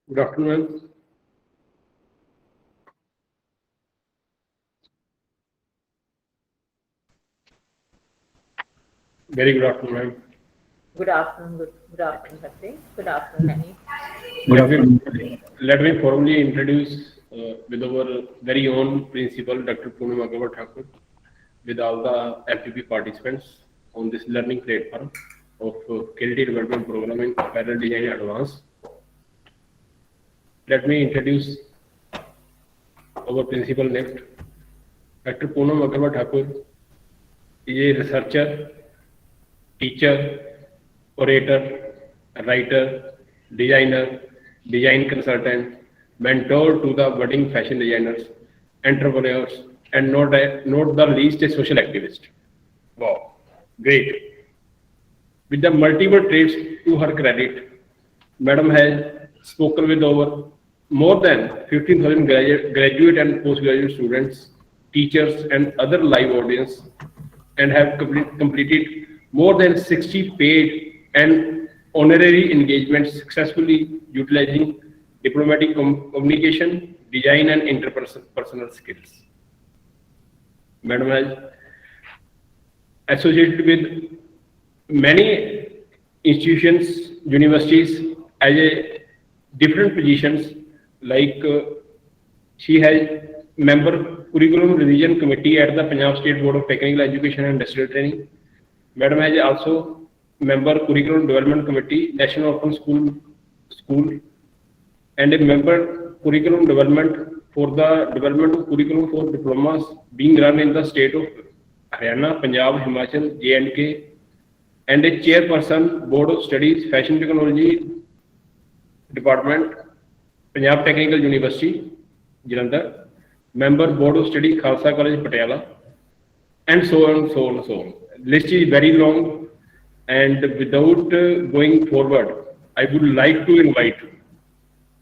Good afternoon. Very good afternoon. Good afternoon, good afternoon, Harpreet. Good afternoon, Annie. Good Let me afternoon. let me formally introduce with our very own principal, Dr. Poonam Agarwal Thakur, with all the MPP participants on this learning platform of Creative Development Program in Apparel Design Advanced. Let me introduce our principal next. Dr. Poonam Agarwal Thakur is a researcher, teacher, orator, writer, designer, design consultant, mentor to the budding fashion designers, entrepreneurs, and not the least a social activist. Wow, great. With the multiple traits to her credit, Madam has spoken with over more than 15,000 graduate and postgraduate students, teachers, and other live audience, and have completed more than 60 paid and honorary engagements successfully utilizing diplomatic communication, design, and interpersonal skills. Madam has associated with many institutions, universities as a different positions like she has member curriculum revision committee at the Punjab State Board of Technical Education and Industrial Training. Madam has also member curriculum development committee, National Open School, and a member curriculum development for the development of curriculum for diplomas being run in the state of Haryana, Punjab, Himachal, J&K, and a chairperson Board of Studies Fashion Technology Department, Punjab Technical University, Jalandhar, member Board of Study Khalsa College, Patiala, and so on, so on, so on. List is very long, and without going forward, I would like to invite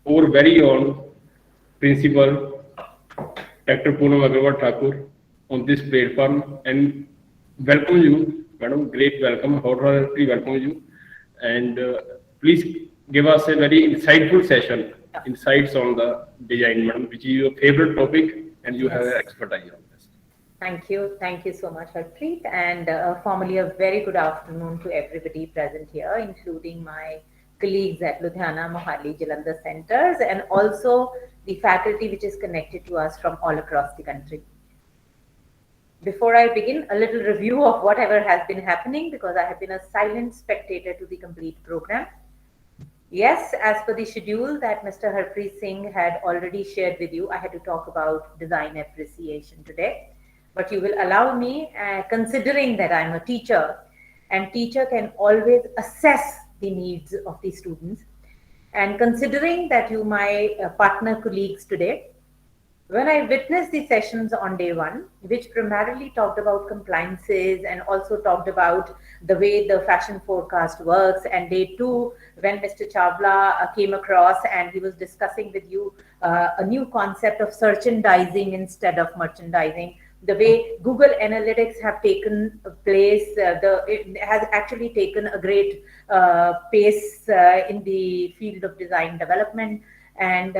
our very own principal, Dr. Poonam Agarwal Thakur, on this platform and welcome you, madam. Great welcome, heartily welcome you, and please give us a very insightful session, insights on the design, madam, which is your favorite topic, and you have Yes. expertise on this. Thank you. Thank you so much, Harpreet. And formally, a very good afternoon to everybody present here, including my colleagues at Ludhiana, Mohali, Jalandhar centers, and also the faculty which is connected to us from all across the country. Before I begin, a little review of whatever has been happening because I have been a silent spectator to the complete program. Yes, as per the schedule that Mr. Harpreet Singh had already shared with you, I had to talk about design appreciation today. But you will allow me, considering that I'm a teacher, and teacher can always assess the needs of the students. And considering that you, my partner colleagues today, when I witnessed the sessions on day one, which primarily talked about compliances and also talked about the way the fashion forecast works, and day two, when Mr. Chawla came across and he was discussing with you a new concept of merchandising instead of merchandising, the way Google Analytics have taken place, it has actually taken a great pace in the field of design development, and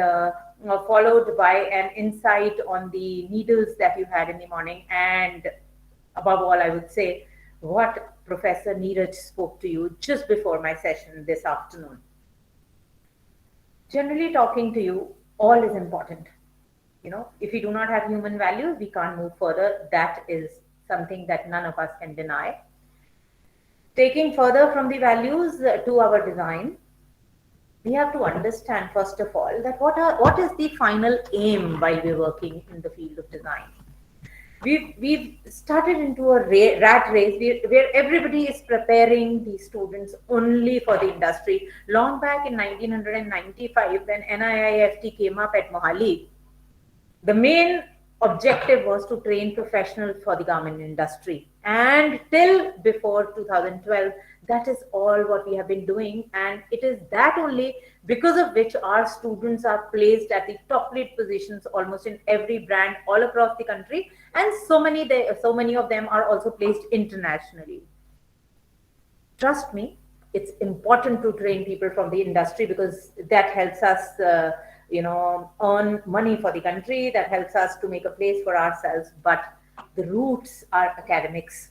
followed by an insight on the needles that you had in the morning. And above all, I would say what Professor Neeraj spoke to you just before my session this afternoon. Generally, talking to you, all is important. If we do not have human values, we can't move further. That is something that none of us can deny. Taking further from the values to our design, we have to understand first of all that what is the final aim while we're working in the field of design. We've started into a rat race where everybody is preparing the students only for the industry. Long back in 1995, when NIIFT came up at Mohali, the main objective was to train professionals for the garment industry. And till before 2012, that is all what we have been doing. And it is that only because of which our students are placed at the top lead positions almost in every brand all across the country. And so many of them are also placed internationally. Trust me, it's important to train people from the industry because that helps us, earn money for the country. That helps us to make a place for ourselves. But the roots are academics.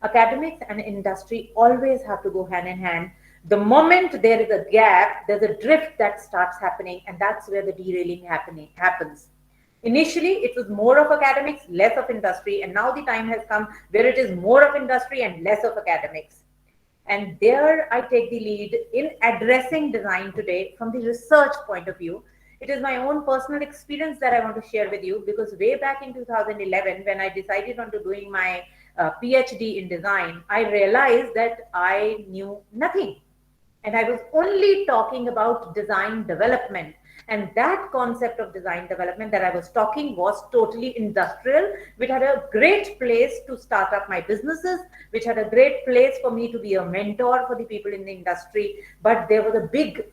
Academics and industry always have to go hand in hand. The moment there is a gap, there's a drift that starts happening, and that's where the derailing happens. Initially, it was more of academics, less of industry, and now the time has come where it is more of industry and less of academics. And there I take the lead in addressing design today from the research point of view. It is my own personal experience that I want to share with you because way back in 2011, when I decided on to doing my PhD in design, I realized that I knew nothing. And I was only talking about design development. And that concept of design development that I was talking was totally industrial, which had a great place to start up my businesses, which had a great place for me to be a mentor for the people in the industry. But there was a big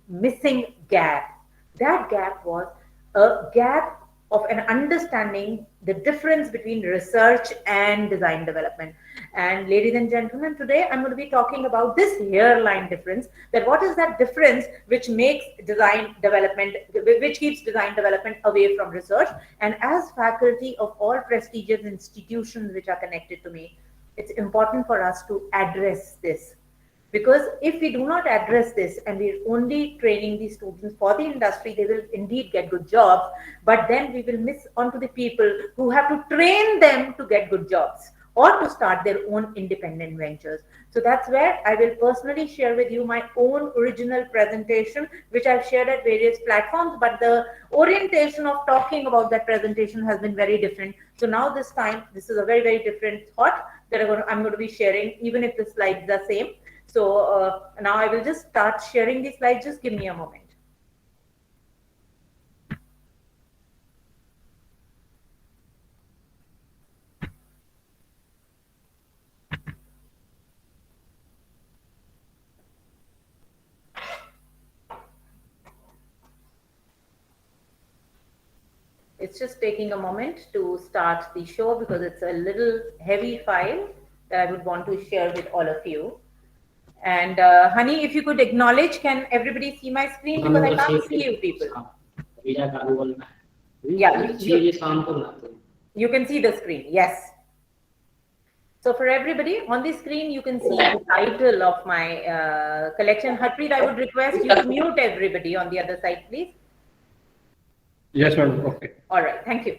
missing gap. That gap was a gap of an understanding the difference between research and design development. And ladies and gentlemen, today I'm going to be talking about this hairline difference, that what is that difference which makes design development, which keeps design development away from research. And as faculty of all prestigious institutions which are connected to me, it's important for us to address this. Because if we do not address this and we're only training these students for the industry, they will indeed get good jobs, but then we will miss on to the people who have to train them to get good jobs or to start their own independent ventures. So that's where I will personally share with you my own original presentation, which I've shared at various platforms, but the orientation of talking about that presentation has been very different. So now this time, this is a very, very different thought that I'm going to be sharing, even if the slides are same. So now I will just start sharing these slides. Just give me a moment. It's just taking a moment to start the show because it's a little heavy file that I would want to share with all of you. And Honey, if you could acknowledge, can everybody see my screen? Because I can't see you people. Yeah, you can see the screen. Yes. So for everybody on the screen, you can see the title of my collection. Harpreet, I would request you to mute everybody on the other side, please. Yes, madam. Okay. All right. Thank you.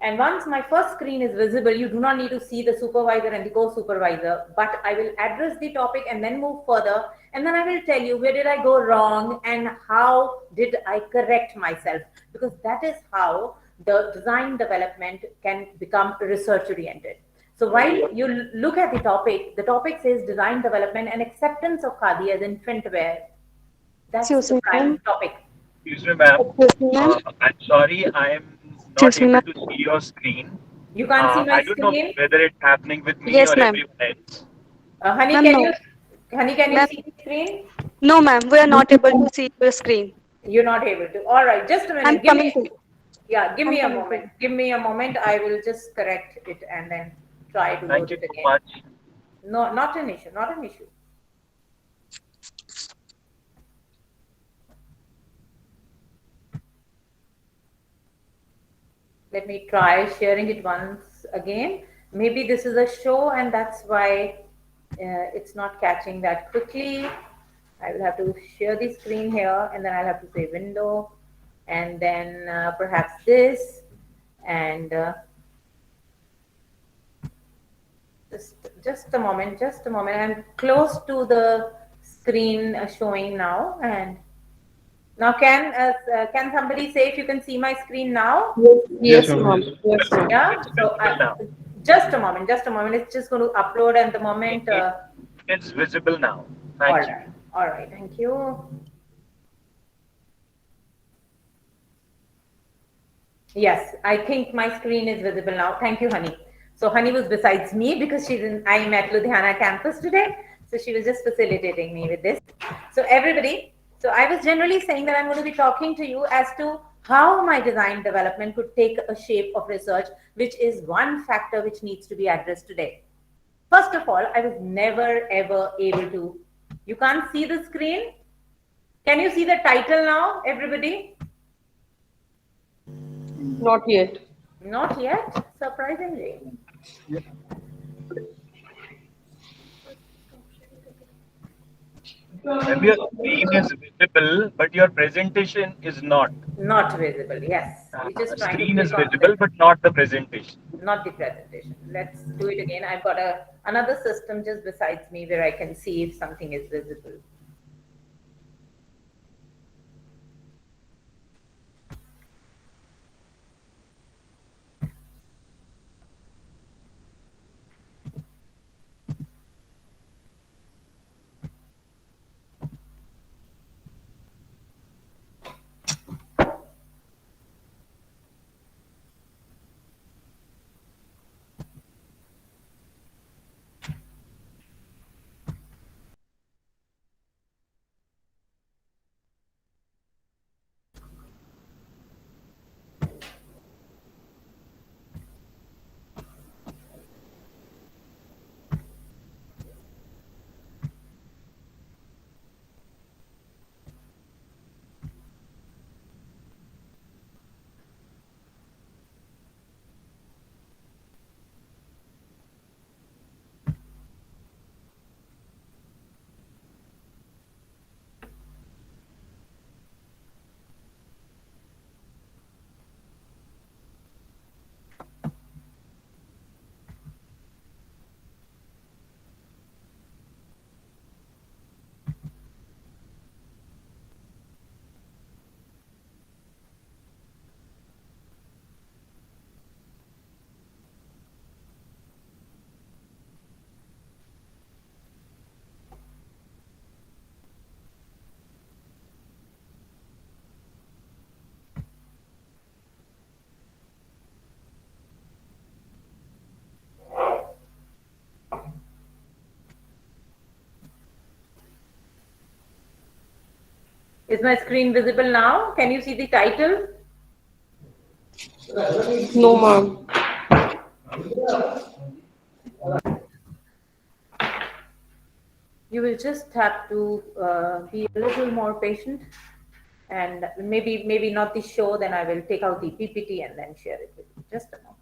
And once my first screen is visible, you do not need to see the supervisor and the co-supervisor, but I will address the topic and then move further. And then I will tell you where did I go wrong and how did I correct myself, because that is how the design development can become research oriented. So while you look at the topic says design development and acceptance of khadi as infant wear. That's the prime topic. Excuse me, ma'am. I'm sorry, I am not able to see your screen. You can't see my I don't know screen? whether it's happening with me Yes, or ma'am. everyone else. Honey, can you see the screen? No, ma'am, we are not able to see your screen. You're not able to. All right, just a minute. I'm coming to. Yeah, give I'm me a coming moment. Give me a moment. I will just correct it and then try to Thank load you it so again. much. No, not an issue. Not an issue. Let me try sharing it once again. Maybe this is a show and that's why it's not catching that quickly. I will have to share the screen here and then I'll have to say window and then perhaps this and just a moment. I'm close to the screen showing now and now can somebody say if you can see my screen now? Yes, ma'am. Yes. Yeah. So now. just a moment. It's just going to upload and the moment. It's visible now. Thank you. All right. Thank you. Yes, I think my screen is visible now. Thank you, Honey. So Honey was besides me because I'm at Ludhiana campus today. So she was just facilitating me with this. So everybody, so I was generally saying that I'm going to be talking to you as to how my design development could take a shape of research, which is one factor which needs to be addressed today. First of all, I was never ever able to You can't see the screen? Can you see the title now, everybody? Not yet. Not yet, surprisingly. Maybe your screen is visible, but your presentation is not. Not visible, yes. We're just trying to Screen is click on visible, but not the presentation. not the presentation. Let's do it again. I've got another system just besides me where I can see if something is visible. Is my screen visible now? Can you see the title? No, ma'am. You will just have to be a little more patient, and maybe not the show. Then I will take out the PPT and then share it with you. Just a moment.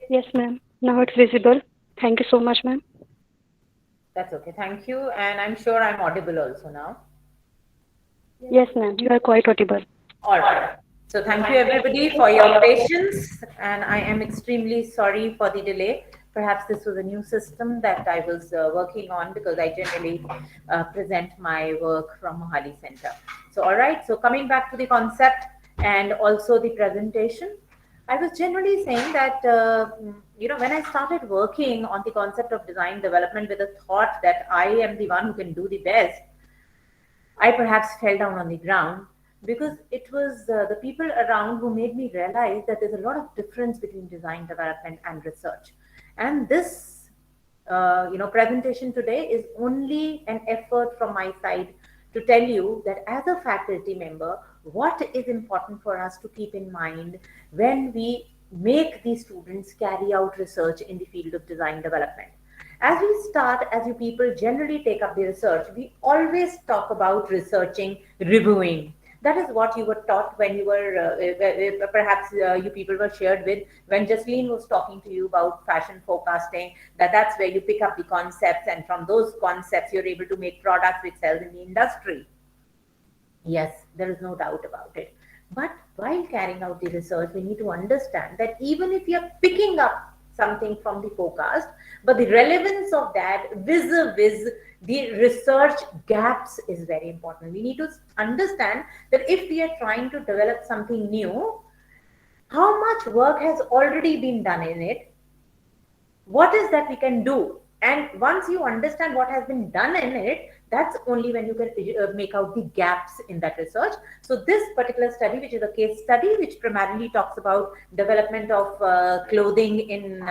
Yes, ma'am. Now it's visible. Thank you so much, ma'am. That's okay. Thank you. And I'm sure I'm audible also now. Yes, ma'am. You are quite audible. All right. So thank you everybody for your patience, and I am extremely sorry for the delay. Perhaps this was a new system that I was working on because I generally present my work from Mohali Center. So all right. So coming back to the concept and also the presentation, I was generally saying that when I started working on the concept of design development with a thought that I am the one who can do the best, I perhaps fell down on the ground because it was the people around who made me realize that there's a lot of difference between design development and research. And this, presentation today is only an effort from my side to tell you that as a faculty member, what is important for us to keep in mind when we make these students carry out research in the field of design development. As we start, as you people generally take up the research, we always talk about researching, reviewing. That is what you were taught when you were, perhaps you people were shared with, when Jasleen was talking to you about fashion forecasting, that's where you pick up the concepts, and from those concepts, you're able to make products which sell in the industry. Yes, there is no doubt about it. But while carrying out the research, we need to understand that even if you're picking up something from the forecast, but the relevance of that vis-a-vis the research gaps is very important. We need to understand that if we are trying to develop something new, how much work has already been done in it? What is that we can do? And once you understand what has been done in it, that's only when you can make out the gaps in that research. So this particular study, which is a case study, which primarily talks about development of clothing in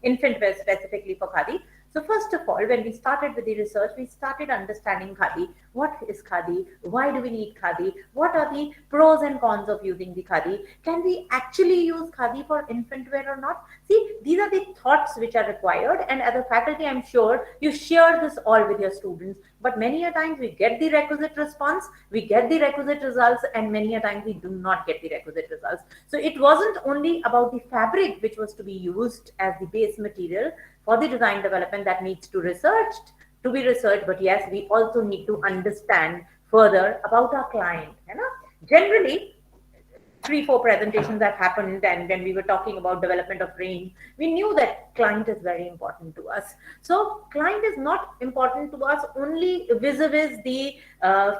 infant wear, specifically for khadi. So first of all, when we started with the research, we started understanding khadi. What is khadi? Why do we need khadi? What are the pros and cons of using the khadi? Can we actually use khadi for infant wear or not? See, these are the thoughts which are required. And as a faculty, I'm sure you share this all with your students. But many a times we get the requisite response, we get the requisite results, and many a times we do not get the requisite results. So it wasn't only about the fabric which was to be used as the base material for the design development that needs to be researched, but yes, we also need to understand further about our client. Generally, 3-4 presentations that happened, and when we were talking about development of range, we knew that client is very important to us. So client is not important to us only vis-a-vis the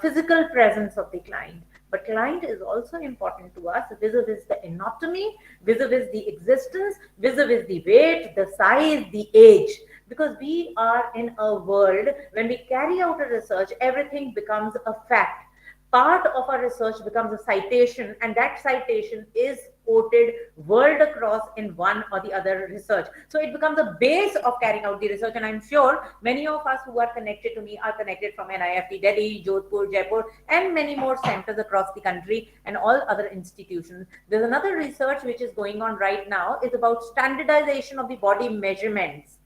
physical presence of the client, but client is also important to us vis-a-vis the anatomy, vis-a-vis the existence, vis-a-vis the weight, the size, the age. Because we are in a world, when we carry out a research, everything becomes a fact. Part of our research becomes a citation, and that citation is quoted world across in one or the other research. So it becomes a base of carrying out the research. And I'm sure many of us who are connected to me are connected from NIFT Delhi, Jodhpur, Jaipur, and many more centers across the country and all other institutions. There's another research which is going on right now, is about standardization of the body measurements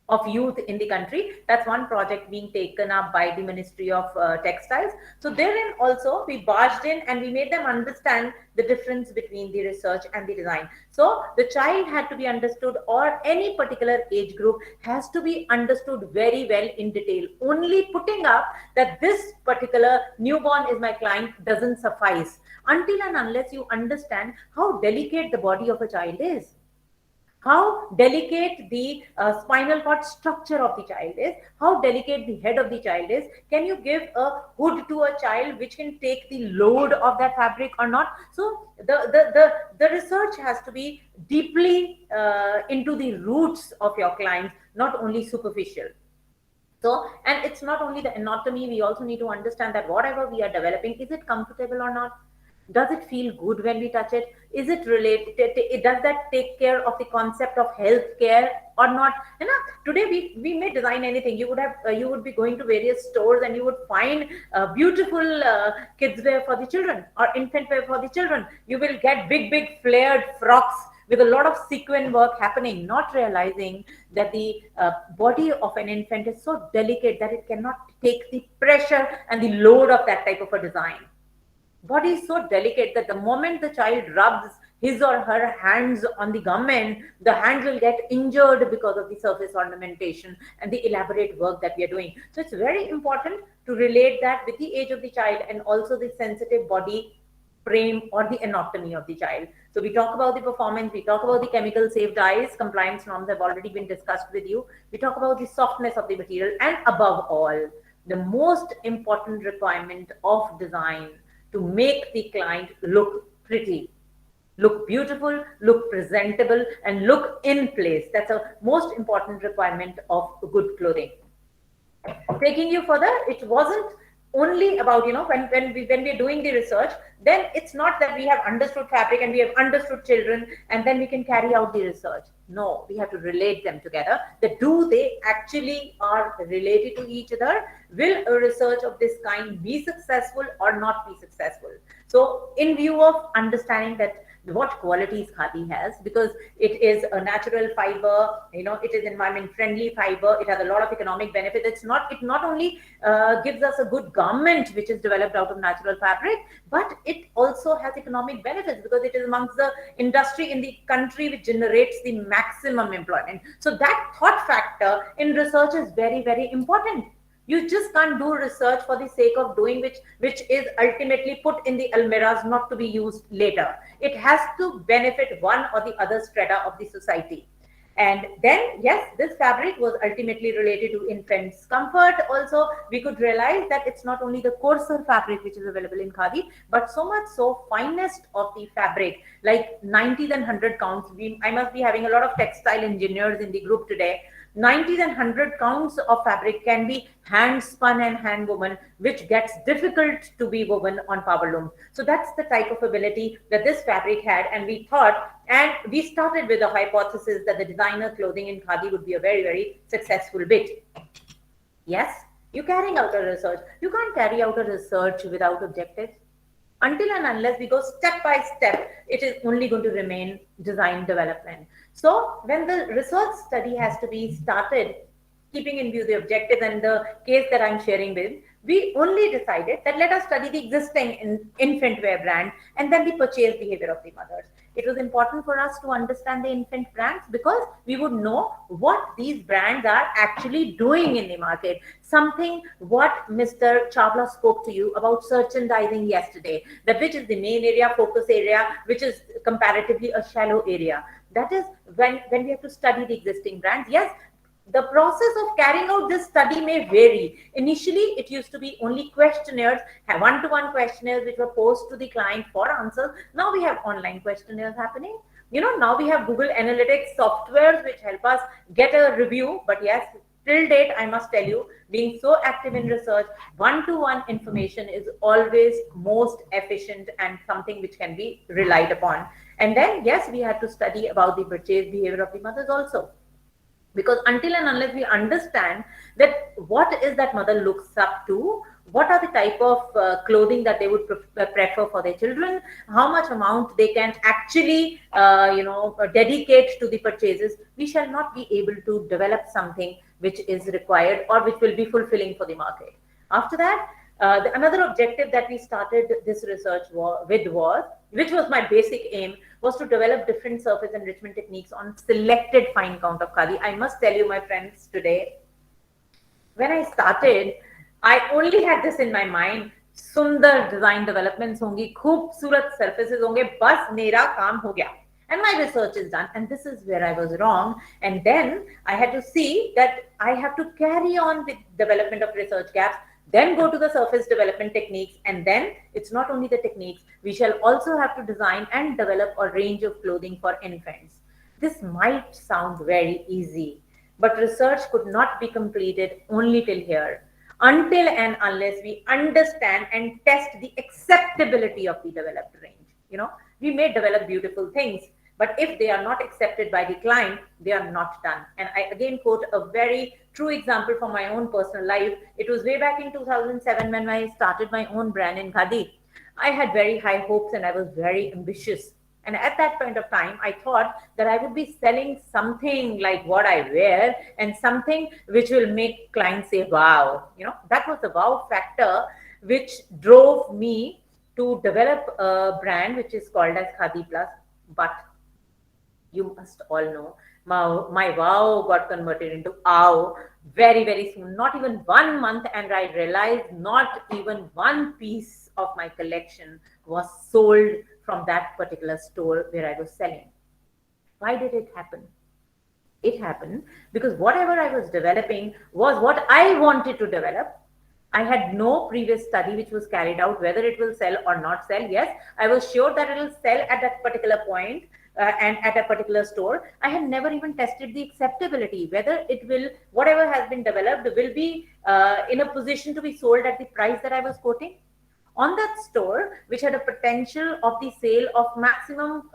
of youth in the country. That's one project being taken up by the Ministry of Textiles. So therein also we barged in and we made them understand the difference between the research and the design. So the child had to be understood, or any particular age group has to be understood very well in detail. Only putting up that this particular newborn is my client doesn't suffice until and unless you understand how delicate the body of a child is, how delicate the spinal cord structure of the child is, how delicate the head of the child is. Can you give a hood to a child which can take the load of that fabric or not? So the research has to be deeply into the roots of your clients, not only superficial. So, and it's not only the anatomy, we also need to understand that whatever we are developing, is it comfortable or not? Does it feel good when we touch it? Is it related? Does that take care of the concept of health care or not? Today we may design anything. You would be going to various stores and you would find beautiful kids wear for the children or infant wear for the children. You will get big flared frocks with a lot of sequin work happening, not realizing that the body of an infant is so delicate that it cannot take the pressure and the load of that type of a design. Body is so delicate that the moment the child rubs his or her hands on the garment, the hands will get injured because of the surface ornamentation and the elaborate work that we are doing. So it's very important to relate that with the age of the child and also the sensitive body frame or the anatomy of the child. So we talk about the performance, we talk about the chemical safe dyes, compliance norms have already been discussed with you. We talk about the softness of the material, and above all, the most important requirement of design to make the client look pretty, look beautiful, look presentable, and look in place. That's a most important requirement of good clothing. Taking you further, it wasn't only about, when we're doing the research, then it's not that we have understood fabric and we have understood children and then we can carry out the research. No, we have to relate them together. That do they actually are related to each other? Will a research of this kind be successful or not be successful? So in view of understanding that what qualities khadi has, because it is a natural fiber, it is environment friendly fiber, it has a lot of economic benefit. It not only gives us a good garment which is developed out of natural fabric, but it also has economic benefits because it is amongst the industry in the country which generates the maximum employment. So that thought factor in research is very, very important. You just can't do research for the sake of doing, which is ultimately put in the almirahs not to be used later. It has to benefit one or the other strata of the society. And then, yes, this fabric was ultimately related to infants' comfort. Also, we could realize that it's not only the coarser fabric which is available in khadi, but so much so finest of the fabric, like 90s and 100 counts. I must be having a lot of textile engineers in the group today. 90s and 100 counts of fabric can be hand spun and hand woven, which gets difficult to be woven on power loom. So that's the type of ability that this fabric had. And we thought, and we started with a hypothesis that the designer clothing in khadi would be a very, very successful bit. Yes, you're carrying out a research. You can't carry out a research without objectives. Until and unless we go step by step, it is only going to remain design development. So when the research study has to be started, keeping in view the objectives and the case that I'm sharing with, we only decided that let us study the existing infant wear brand and then the purchase behavior of the mothers. It was important for us to understand the infant brands because we would know what these brands are actually doing in the market. Something what Mr. Chawla spoke to you about merchandising yesterday, that which is the main area, focus area, which is comparatively a shallow area. That is when we have to study the existing brands. Yes, the process of carrying out this study may vary. Initially, it used to be only questionnaires, one-to-one questionnaires which were posed to the client for answers. Now we have online questionnaires happening. Now we have Google Analytics softwares which help us get a review. But yes, till date, I must tell you, being so active in research, one-to-one information is always most efficient and something which can be relied upon. And then, yes, we had to study about the purchase behavior of the mothers also. Because until and unless we understand that what is that mother looks up to, what are the type of clothing that they would prefer for their children, how much amount they can actually, dedicate to the purchases, we shall not be able to develop something which is required or which will be fulfilling for the market. After that, another objective that we started this research with was, which was my basic aim, was to develop different surface enrichment techniques on selected fine count of khadi. I must tell you, my friends, today, when I started, I only had this in my mind, sundar design developments hongi, khoobsurat surfaces honge, bas mera kaam ho gaya. And my research is done. And this is where I was wrong. And then I had to see that I have to carry on with development of research gaps, then go to the surface development techniques. And then it's not only the techniques, we shall also have to design and develop a range of clothing for infants. This might sound very easy, but research could not be completed only till here, until and unless we understand and test the acceptability of the developed range. We may develop beautiful things, but if they are not accepted by the client, they are not done. And I again quote a very true example from my own personal life. It was way back in 2007 when I started my own brand in khadi. I had very high hopes and I was very ambitious. And at that point of time, I thought that I would be selling something like what I wear and something which will make clients say, wow. That was the wow factor which drove me to develop a brand which is called as Khadi Plus. But you must all know my wow got converted into ow very, very soon. Not even 1 month, and I realized not even one piece of my collection was sold from that particular store where I was selling. Why did it happen? It happened because whatever I was developing was what I wanted to develop. I had no previous study which was carried out whether it will sell or not sell. Yes, I was sure that it will sell at that particular point and at a particular store. I had never even tested the acceptability, whether it will, whatever has been developed, will be in a position to be sold at the price that I was quoting on that store, which had a potential of the sale of maximum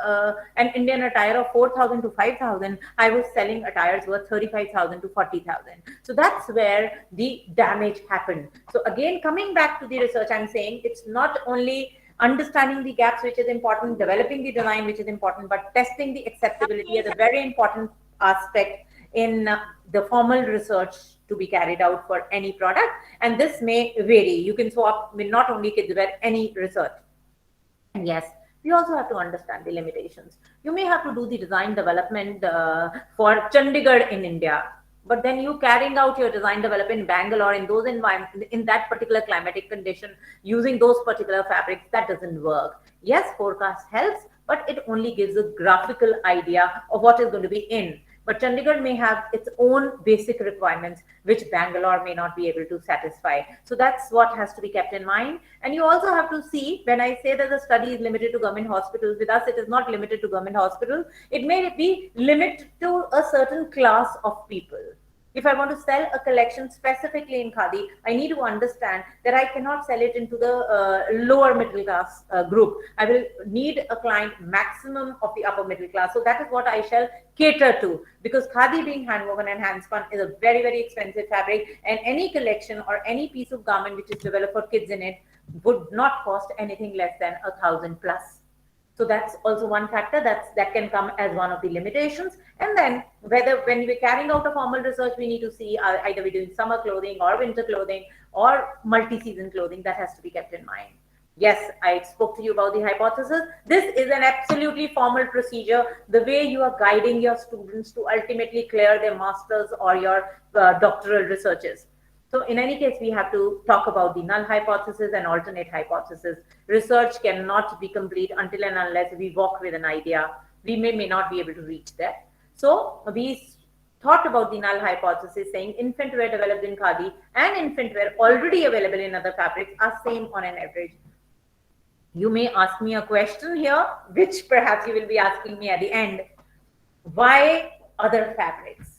an Indian attire of 4,000 to 5,000. I was selling attires worth 35,000 to 40,000. So that's where the damage happened. So again, coming back to the research, I'm saying it's not only understanding the gaps, which is important, developing the design, which is important, but testing the acceptability is a very important aspect in the formal research to be carried out for any product. And this may vary. You can swap with not only kids wear, any research. And yes, we also have to understand the limitations. You may have to do the design development for Chandigarh in India, but then you carrying out your design development in Bangalore in those environments, in that particular climatic condition, using those particular fabrics, that doesn't work. Yes, forecast helps, but it only gives a graphical idea of what is going to be in. But Chandigarh may have its own basic requirements, which Bangalore may not be able to satisfy. So that's what has to be kept in mind. And you also have to see, when I say that the study is limited to government hospitals, with us it is not limited to government hospitals. It may be limited to a certain class of people. If I want to sell a collection specifically in Khadi, I need to understand that I cannot sell it into the lower middle class group. I will need a client maximum of the upper middle class. So that is what I shall cater to, because Khadi, being hand woven and hand spun, is a very, very expensive fabric, and any collection or any piece of garment which is developed for kids in it would not cost anything less than 1,000 plus. So that's also one factor that can come as one of the limitations. And then whether when we're carrying out a formal research, we need to see either we're doing summer clothing or winter clothing or multi-season clothing. That has to be kept in mind. Yes, I spoke to you about the hypothesis. This is an absolutely formal procedure, the way you are guiding your students to ultimately clear their master's or your doctoral researches. So in any case, we have to talk about the null hypothesis and alternate hypothesis. Research cannot be complete until and unless we walk with an idea. We may not be able to reach there. So we thought about the null hypothesis, saying infant wear developed in Khadi and infant wear already available in other fabrics are same on an average. You may ask me a question here, which perhaps you will be asking me at the end. Why other fabrics?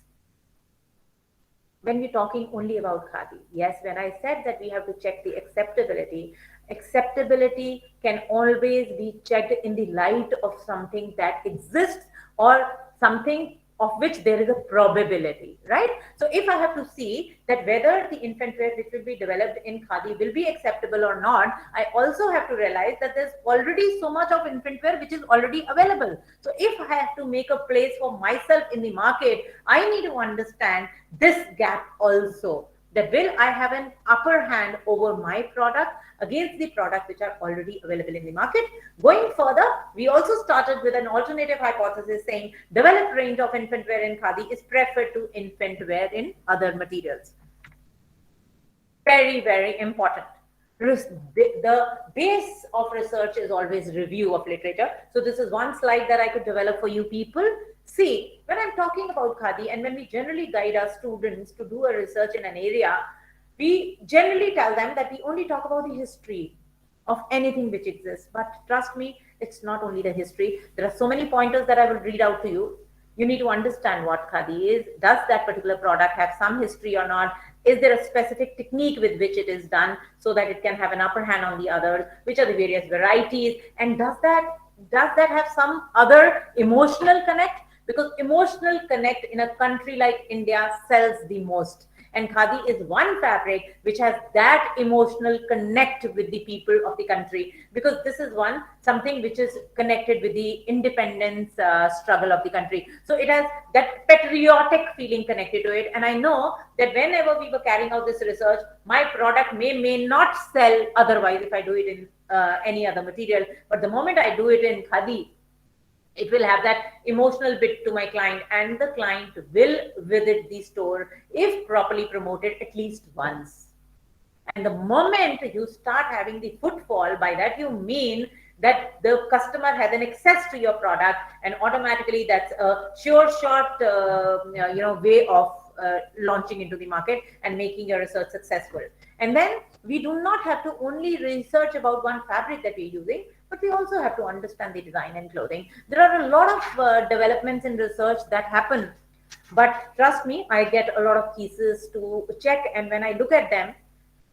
When we're talking only about Khadi, yes, when I said that we have to check the acceptability, acceptability can always be checked in the light of something that exists or something of which there is a probability, right? So if I have to see that whether the infant wear which will be developed in Khadi will be acceptable or not, I also have to realize that there's already so much of infant wear which is already available. So if I have to make a place for myself in the market, I need to understand this gap also. That will I have an upper hand over my product against the product which are already available in the market. Going further, we also started with an alternative hypothesis saying developed range of infant wear in Khadi is preferred to infant wear in other materials. Very, very important. The base of research is always review of literature. So this is one slide that I could develop for you people. See, when I'm talking about Khadi and when we generally guide our students to do a research in an area, we generally tell them that we only talk about the history of anything which exists. But trust me, it's not only the history. There are so many pointers that I will read out to you. You need to understand what Khadi is. Does that particular product have some history or not? Is there a specific technique with which it is done so that it can have an upper hand on the others? Which are the various varieties? And does that have some other emotional connect? Because emotional connect in a country like India sells the most. And Khadi is one fabric which has that emotional connect with the people of the country, because this is something which is connected with the independence struggle of the country. So it has that patriotic feeling connected to it. And I know that whenever we were carrying out this research, my product may not sell otherwise if I do it in any other material. But the moment I do it in Khadi, It will have that emotional bit to my client, and the client will visit the store if properly promoted at least once. And the moment you start having the footfall, by that you mean that the customer has an access to your product, and automatically that's a sure shot way of launching into the market and making your research successful. And then we do not have to only research about one fabric that we're using, but we also have to understand the design and clothing. There are a lot of developments in research that happen, but trust me, I get a lot of pieces to check, and when I look at them,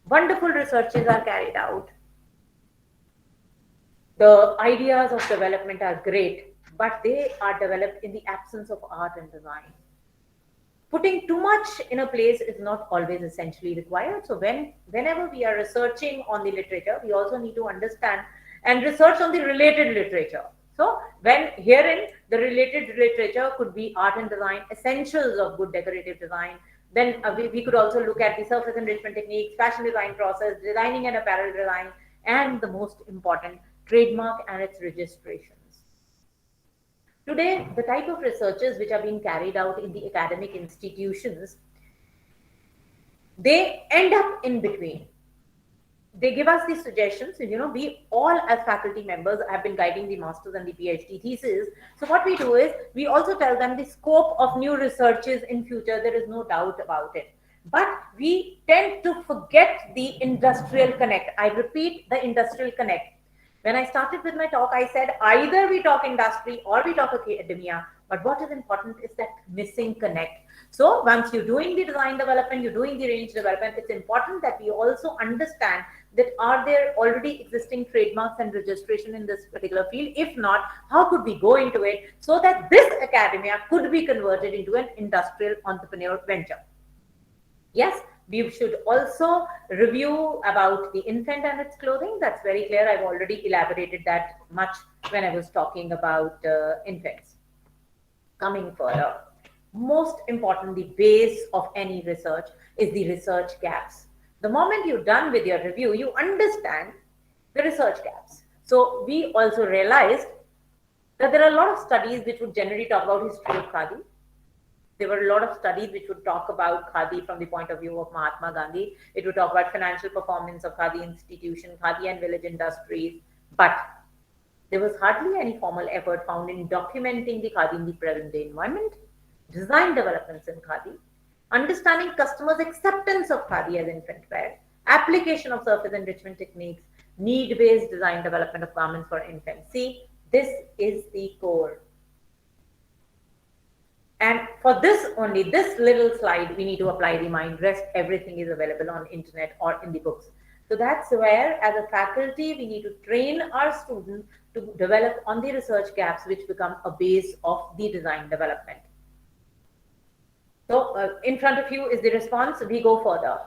wonderful researches are carried out. The ideas of development are great, but they are developed in the absence of art and design. Putting too much in a place is not always essentially required. So whenever we are researching on the literature, we also need to understand and research on the related literature. So when herein the related literature could be art and design, essentials of good decorative design. Then we could also look at the surface enrichment techniques, fashion design process, designing and apparel design, and the most important, trademark and its registrations. Today, the type of researches which are being carried out in the academic institutions, they end up in between. They give us these suggestions. We all as faculty members have been guiding the master's and the PhD thesis. So what we do is we also tell them the scope of new researches in future. There is no doubt about it. But we tend to forget the industrial connect. I repeat, the industrial connect. When I started with my talk, I said either we talk industry or we talk academia, but what is important is that missing connect. So once you're doing the design development, you're doing the range development, it's important that we also understand that are there already existing trademarks and registration in this particular field? If not, how could we go into it so that this academia could be converted into an industrial entrepreneur venture? Yes, we should also review about the infant and its clothing. That's very clear. I've already elaborated that much when I was talking about infants. Coming further, most important, the base of any research is the research gaps. The moment you're done with your review, you understand the research gaps. So we also realized that there are a lot of studies which would generally talk about history of Khadi. There were a lot of studies which would talk about Khadi from the point of view of Mahatma Gandhi. It would talk about financial performance of Khadi institution, Khadi and village industries. But there was hardly any formal effort found in documenting the Khadi in the present day environment, design developments in Khadi, understanding customers' acceptance of Khadi as infant wear, application of surface enrichment techniques, need-based design development of garments for infants. See, this is the core. And for this only, this little slide, we need to apply the mind. Rest, everything is available on internet or in the books. So that's where, as a faculty, we need to train our students to develop on the research gaps, which become a base of the design development. So in front of you is the response. We go further.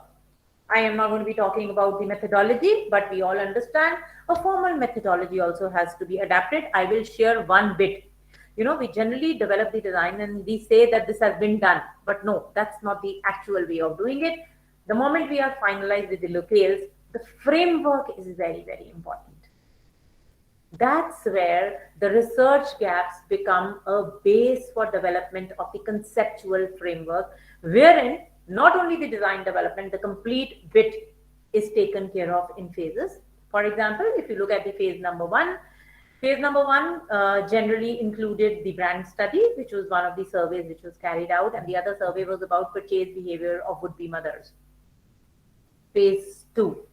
I am not going to be talking about the methodology, but we all understand a formal methodology also has to be adapted. I will share one bit. We generally develop the design and we say that this has been done, but no, that's not the actual way of doing it. The moment we are finalized with the locales, the framework is very, very important. That's where the research gaps become a base for development of the conceptual framework, wherein not only the design development, the complete bit is taken care of in phases. For example, if you look at the phase number one generally included the brand study, which was one of the surveys which was carried out, and the other survey was about purchase behavior of would-be mothers. Phase 2.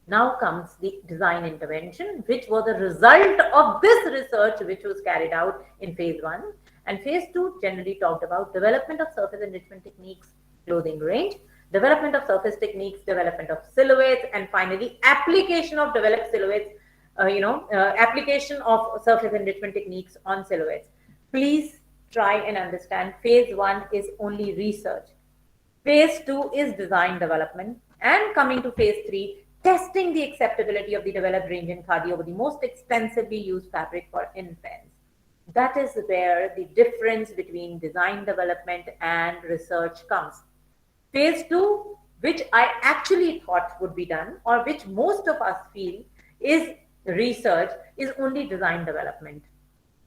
Now comes the design intervention, which was a result of this research which was carried out in phase 1. And phase 2 generally talked about development of surface enrichment techniques, clothing range, development of surface techniques, development of silhouettes, and finally application of developed silhouettes, application of surface enrichment techniques on silhouettes. Please try and understand, phase 1 is only research. Phase 2 is design development, and coming to phase 3, testing the acceptability of the developed range in Khadi over the most extensively used fabric for infants. That is where the difference between design development and research comes. Phase 2, which I actually thought would be done, or which most of us feel is research, is only design development.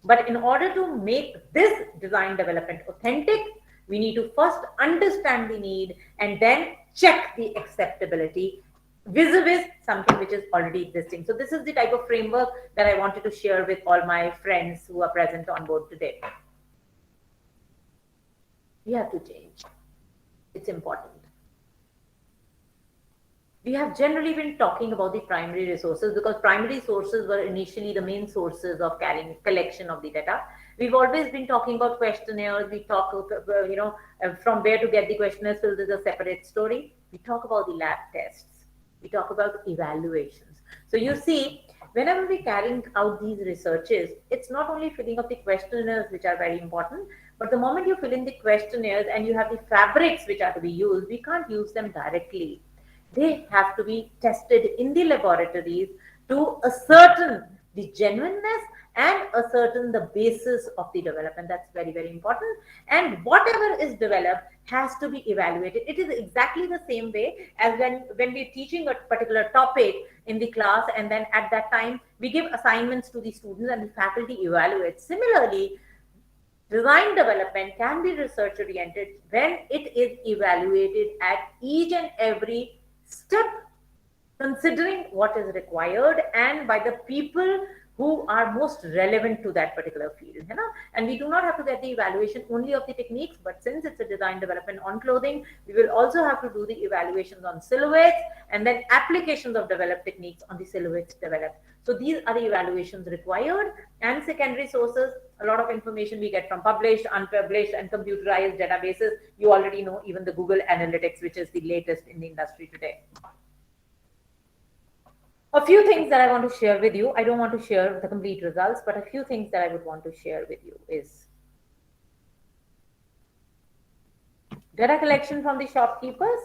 But in order to make this design development authentic, we need to first understand the need and then check the acceptability vis-a-vis something which is already existing. So this is the type of framework that I wanted to share with all my friends who are present on board today. We have to change. It's important. We have generally been talking about the primary resources because primary sources were initially the main sources of collection of the data. We've always been talking about questionnaires. We talk, from where to get the questionnaires, so there's a separate story. We talk about the lab tests. We talk about evaluations. So you see, whenever we're carrying out these researches, it's not only filling up the questionnaires, which are very important, but the moment you fill in the questionnaires and you have the fabrics which are to be used, we can't use them directly. They have to be tested in the laboratories to ascertain the genuineness and ascertain the basis of the development. That's very, very important. And whatever is developed has to be evaluated. It is exactly the same way as when we're teaching a particular topic in the class, and then at that time we give assignments to the students and the faculty evaluates. Similarly, design development can be research oriented when it is evaluated at each and every step, considering what is required and by the people who are most relevant to that particular field. And we do not have to get the evaluation only of the techniques, but since it's a design development on clothing, we will also have to do the evaluations on silhouettes and then applications of developed techniques on the silhouettes developed. So these are the evaluations required. And secondary sources, a lot of information we get from published, unpublished, and computerized databases. You already know even the Google Analytics, which is the latest in the industry today. A few things that I want to share with you. I don't want to share the complete results, but a few things that I would want to share with you is data collection from the shopkeepers.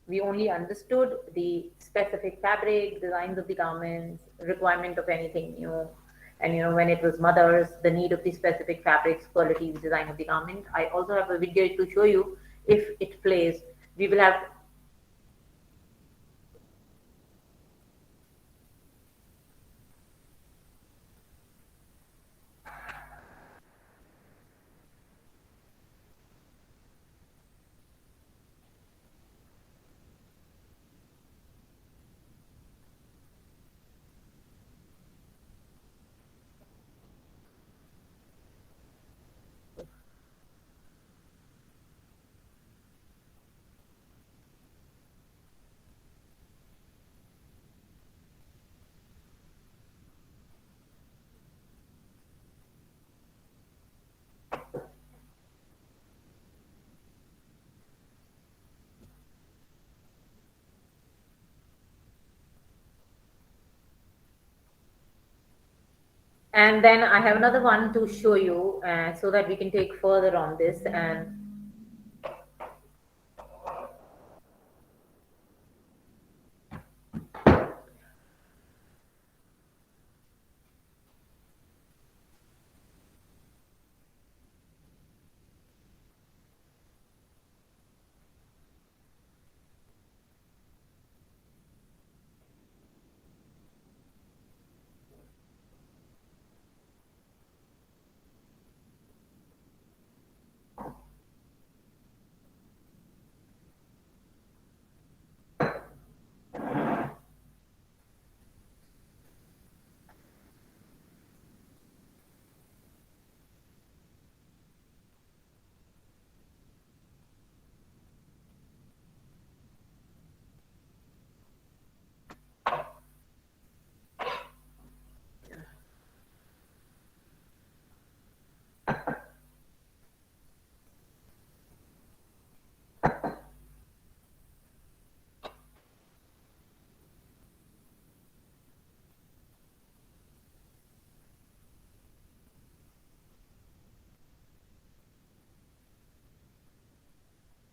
We only understood the specific fabric, designs of the garments, requirement of anything new. And when it was mothers, the need of the specific fabrics, qualities, design of the garment. I also have a video to show you if it plays. We will have and then I have another one to show you so that we can take further on this. And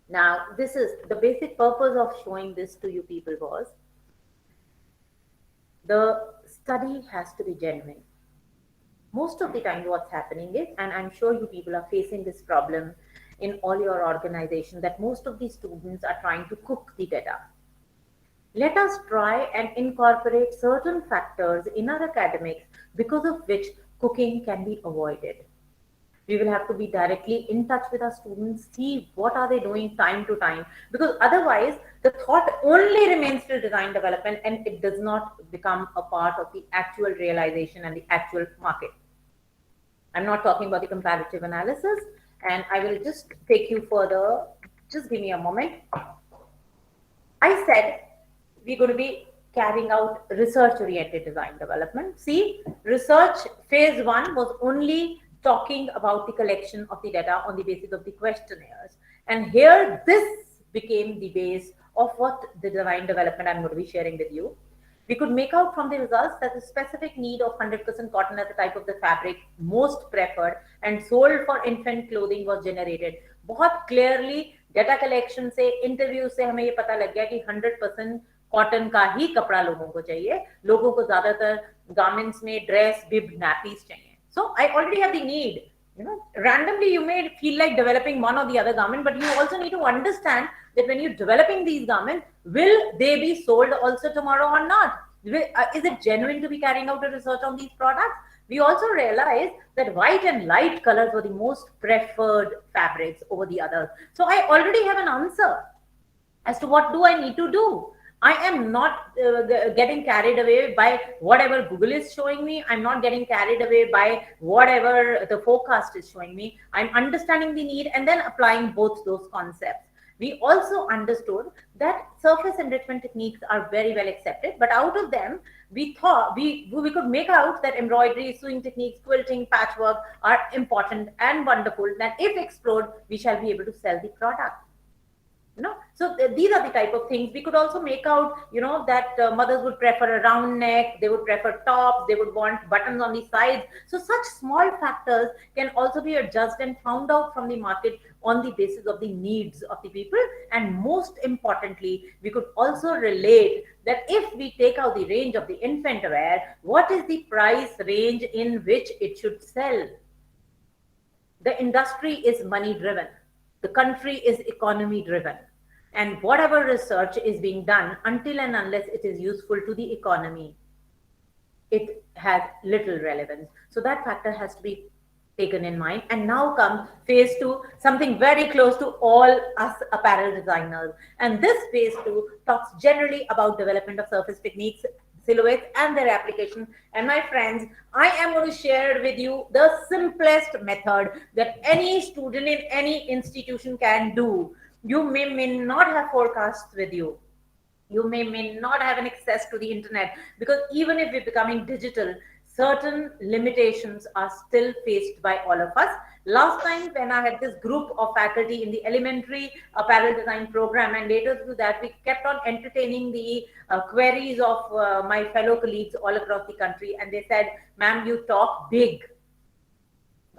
now, this is the basic purpose of showing this to you people was the study has to be genuine. Most of the time what's happening is, and I'm sure you people are facing this problem in all your organization, that most of the students are trying to cook the data. let us try and incorporate certain factors in our academics because of which cooking can be avoided. We will have to be directly in touch with our students, see what are they doing time to time, because otherwise the thought only remains till design development and it does not become a part of the actual realization and the actual market. I'm not talking about the comparative analysis, and I will just take you further. Just give me a moment. I said we're going to be carrying out research oriented design development. See, research phase one was only talking about the collection of the data on the basis of the questionnaires. And here, this became the base of what the design development I'm going to be sharing with you. We could make out from the results that the specific need of 100% cotton as the type of the fabric most preferred and sold for infant clothing was generated. बहुत clearly data collection से interview से हमें ये पता लग गया कि 100% cotton का ही कपड़ा लोगों को चाहिए. लोगों को ज्यादातर गारमेंट्स में ड्रेस, बिब, नैपीज चाहिए. So I already have the need. Randomly you may feel like developing one or the other garment, but you also need to understand that when you're developing these garments, will they be sold also tomorrow or not? Is it genuine to be carrying out a research on these products? We also realized that white and light colors were the most preferred fabrics over the others. So I already have an answer as to what do I need to do. I am not getting carried away by whatever Google is showing me. I'm not getting carried away by whatever the forecast is showing me. I'm understanding the need and then applying both those concepts. We also understood that surface enrichment techniques are very well accepted, but out of them, we thought we could make out that embroidery, sewing techniques, quilting, patchwork are important and wonderful, that if explored, we shall be able to sell the product. So these are the type of things. We could also make out, that mothers would prefer a round neck, they would prefer tops, they would want buttons on the sides. So such small factors can also be adjusted and found out from the market on the basis of the needs of the people. And most importantly, we could also relate that if we take out the range of the infant wear, what is the price range in which it should sell? The industry is money driven. The country is economy driven. And whatever research is being done, until and unless it is useful to the economy, it has little relevance. So that factor has to be taken in mind. And now comes phase two, something very close to all us apparel designers. And this phase two talks generally about development of surface techniques, silhouettes and their application. And my friends, I am going to share with you the simplest method that any student in any institution can do. You may not have forecasts with you. You may not have an access to the internet, because even if we're becoming digital, certain limitations are still faced by all of us. Last time when I had this group of faculty in the elementary apparel design program, and later through that, we kept on entertaining the queries of my fellow colleagues all across the country. And they said, ma'am, you talk big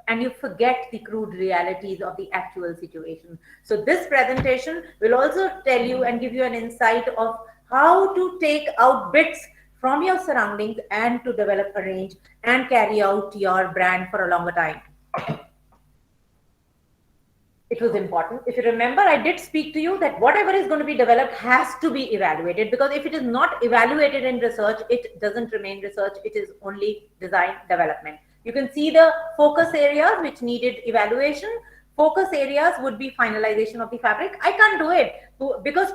and you forget the crude realities of the actual situation. So this presentation will also tell you and give you an insight of how to take out bits from your surroundings and to develop a range and carry out your brand for a longer time. It was important. If you remember, I did speak to you that whatever is going to be developed has to be evaluated, because if it is not evaluated in research, it doesn't remain research. It is only design development. You can see the focus areas which needed evaluation. Focus areas would be finalization of the fabric. I can't do it because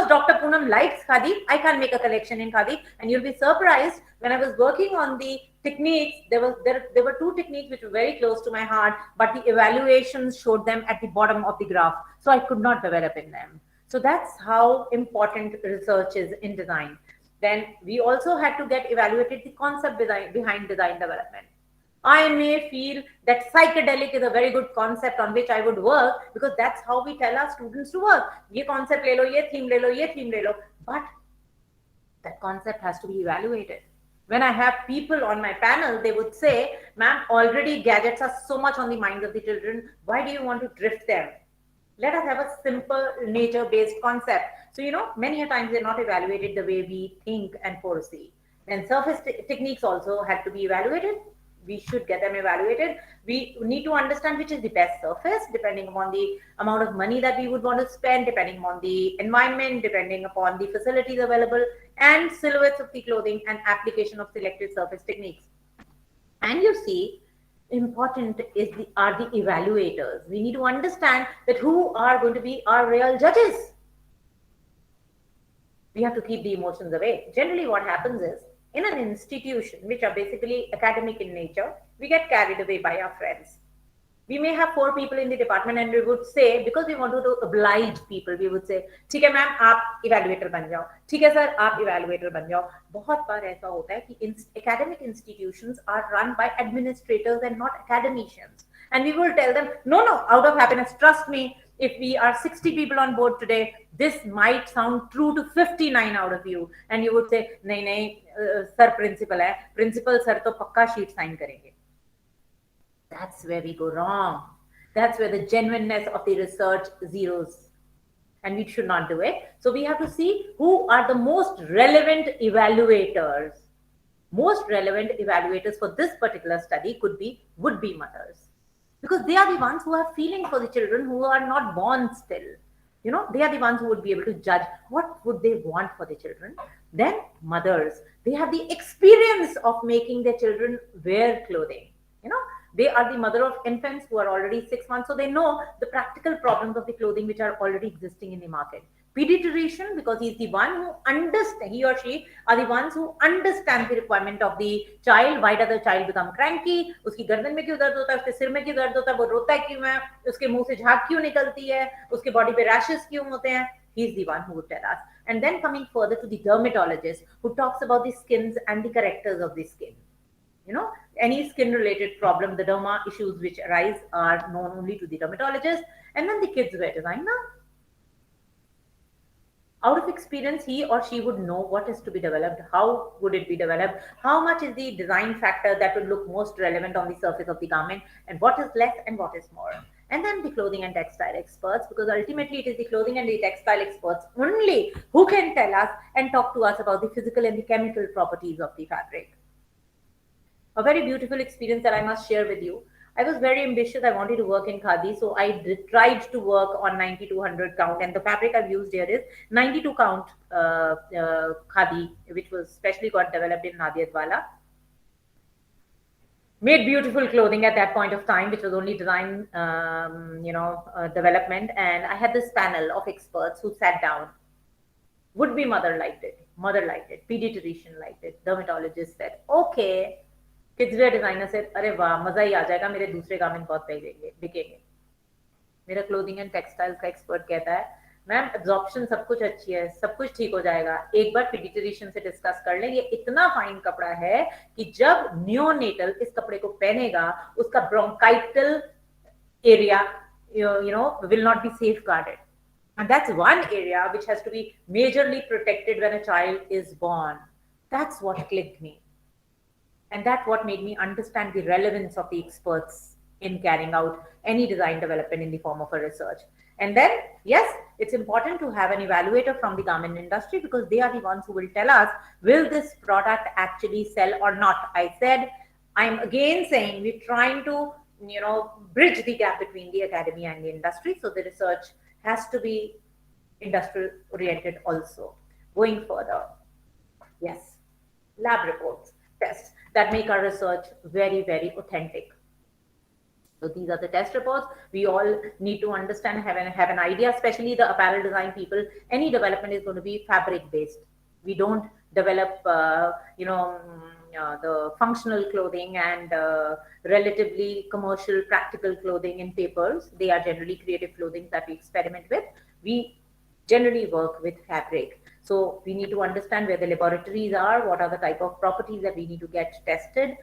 Dr. Poonam likes khadi. I can't make a collection in khadi, and you'll be surprised when I was working on the techniques. There were two techniques which were very close to my heart, but the evaluations showed them at the bottom of the graph, so I could not develop in them. So that's how important research is in design. Then we also had to get evaluated the concept behind design development. I may feel that psychedelic is a very good concept on which I would work, because that's how we tell our students to work. Ye concept le lo, ye theme le lo, ye theme le lo. But that concept has to be evaluated. When I have people on my panel, they would say, ma'am, already gadgets are so much on the minds of the children. Why do you want to drift them? Let us have a simple nature-based concept. So, many a times they're not evaluated the way we think and foresee. Then surface techniques also had to be evaluated. we should get them evaluated. We need to understand which is the best surface, depending upon the amount of money that we would want to spend, depending on the environment, depending upon the facilities available, and silhouettes of the clothing and application of selected surface techniques. And you see, important are the evaluators. We need to understand that who are going to be our real judges. We have to keep the emotions away. Generally, what happens is, in an institution, which are basically academic in nature, we get carried away by our friends. We may have 4 people in the department and we would say, because we want to oblige people, we would say, ठीक है ma'am आप evaluator बन जाओ, ठीक है sir आप evaluator बन जाओ. बहुत बार ऐसा होता है कि academic institutions are run by administrators and not academicians. And we will tell them, no, out of happiness, trust me, if we are 60 people on board today, this might sound true to 59 out of you. And you would say, नहीं, sir principal है, principal sir तो पक्का sheet sign करेंगे. That's where we go wrong. That's where the genuineness of the research zeros. And we should not do it. So we have to see who are the most relevant evaluators. Most relevant evaluators for this particular study would be mothers. Because they are the ones who have feeling for the children who are not born still. They are the ones who would be able to judge what would they want for the children. Then mothers, they have the experience of making their children wear clothing. They are the mother of infants who are already 6 months, so they know the practical problems of the clothing which are already existing in the market. Pediatrician, because he's the one who understands, he or she are the ones who understand the requirement of the child. Why does the child become cranky? उसकी गर्दन में क्यों दर्द होता है, उसके सिर में क्यों दर्द होता है, वो रोता है क्यों है, उसके मुंह से झाग क्यों निकलती है, उसके बॉडी पे रैशेस क्यों होते हैं. He's the one who would tell us. And then coming further to the dermatologist, who talks about the skins and the characters of the skin. Any skin related problem, the derma issues which arise are known only to the dermatologist. And then the kids wear designer. Out of experience, he or she would know what is to be developed, how would it be developed, how much is the design factor that would look most relevant on the surface of the garment, and what is less and what is more. And then the clothing and textile experts, because ultimately it is the clothing and the textile experts only who can tell us and talk to us about the physical and the chemical properties of the fabric. A very beautiful experience that I must share with you. I was very ambitious. I wanted to work in khadi, so I tried to work on 9200 count, and the fabric I've used here is 92 count khadi, which was specially got developed in Nadiadwala. Made beautiful clothing at that point of time, which was only design, development. And I had this panel of experts who sat down. Would-be mother liked it, pediatrician liked it, dermatologist said, okay. Kids where designer से अरे वाह मजा ही आ जाएगा, मेरे दूसरे garment बहुत बिकेंगे. मेरा clothing and textiles का एक्सपर्ट कहता है मैम एब्जॉर्प्शन सब कुछ अच्छी है, सब कुछ ठीक हो जाएगा, एक बार पीडियाट्रिशियन से डिस्कस कर लें. ये इतना फाइन कपड़ा है कि जब नियोनेटल इस कपड़े को पहनेगा उसका ब्रोंकाइटल area will not be safeguarded. And that's one area which has to be majorly protected when a child is born. That's what clicked me. And that's what made me understand the relevance of the experts in carrying out any design development in the form of a research. And then, yes, it's important to have an evaluator from the garment industry, because they are the ones who will tell us, will this product actually sell or not? I said, I'm again saying we're trying to, bridge the gap between the academy and the industry. So the research has to be industrial oriented also. Going further, yes, lab reports, tests that make our research very, very authentic. So these are the test reports. We all need to understand, have an idea, especially the apparel design people. Any development is going to be fabric based. We don't develop, the functional clothing and relatively commercial, practical clothing in papers. They are generally creative clothing that we experiment with. We generally work with fabric. So we need to understand where the laboratories are, what are the type of properties that we need to get tested,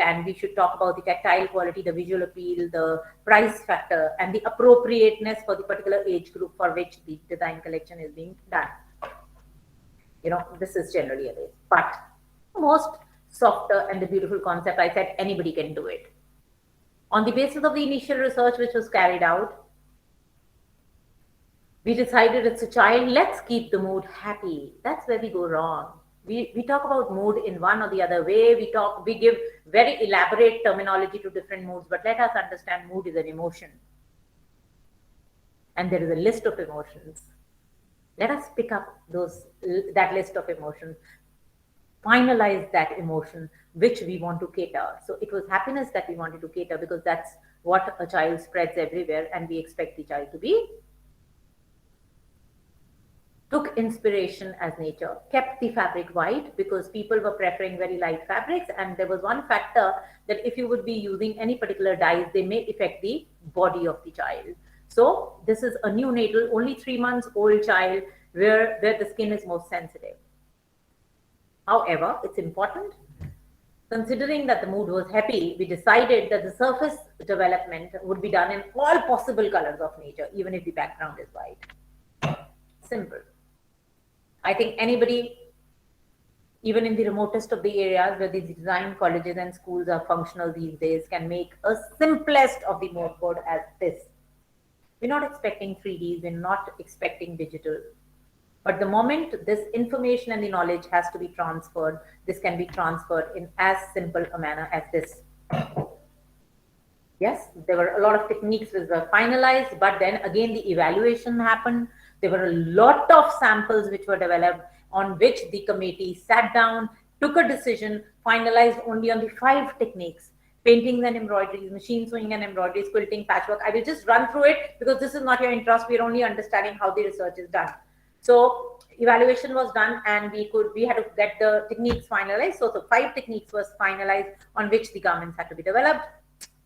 and we should talk about the tactile quality, the visual appeal, the price factor, and the appropriateness for the particular age group for which the design collection is being done. This is generally a way. But most softer and the beautiful concept, I said anybody can do it. On the basis of the initial research which was carried out, we decided it's a child, let's keep the mood happy. That's where we go wrong. we talk about mood in one or the other way. We give very elaborate terminology to different moods, but let us understand mood is an emotion. And there is a list of emotions. Let us pick up that list of emotions, finalize that emotion which we want to cater. So it was happiness that we wanted to cater because that's what a child spreads everywhere, and we expect the child to be. Took inspiration as nature, kept the fabric white because people were preferring very light fabrics, and there was one factor that if you would be using any particular dyes, they may affect the body of the child. So this is a neonatal, only 3 months old child where the skin is most sensitive. However, it's important, considering that the mood was happy, we decided that the surface development would be done in all possible colors of nature, even if the background is white. Simple. I think anybody, even in the remotest of the areas where the design colleges and schools are functional these days, can make a simplest of the mood board as this. We're not expecting 3Ds, we're not expecting digital. But the moment this information and the knowledge has to be transferred, this can be transferred in as simple a manner as this. Yes, there were a lot of techniques which were finalized, but then again the evaluation happened. There were a lot of samples which were developed on which the committee sat down, took a decision, finalized only on the 5 techniques: paintings and embroideries, machine sewing and embroideries, quilting, patchwork. I will just run through it because this is not your interest. We're only understanding how the research is done. So evaluation was done and we had to get the techniques finalized. So the 5 techniques was finalized on which the garments had to be developed.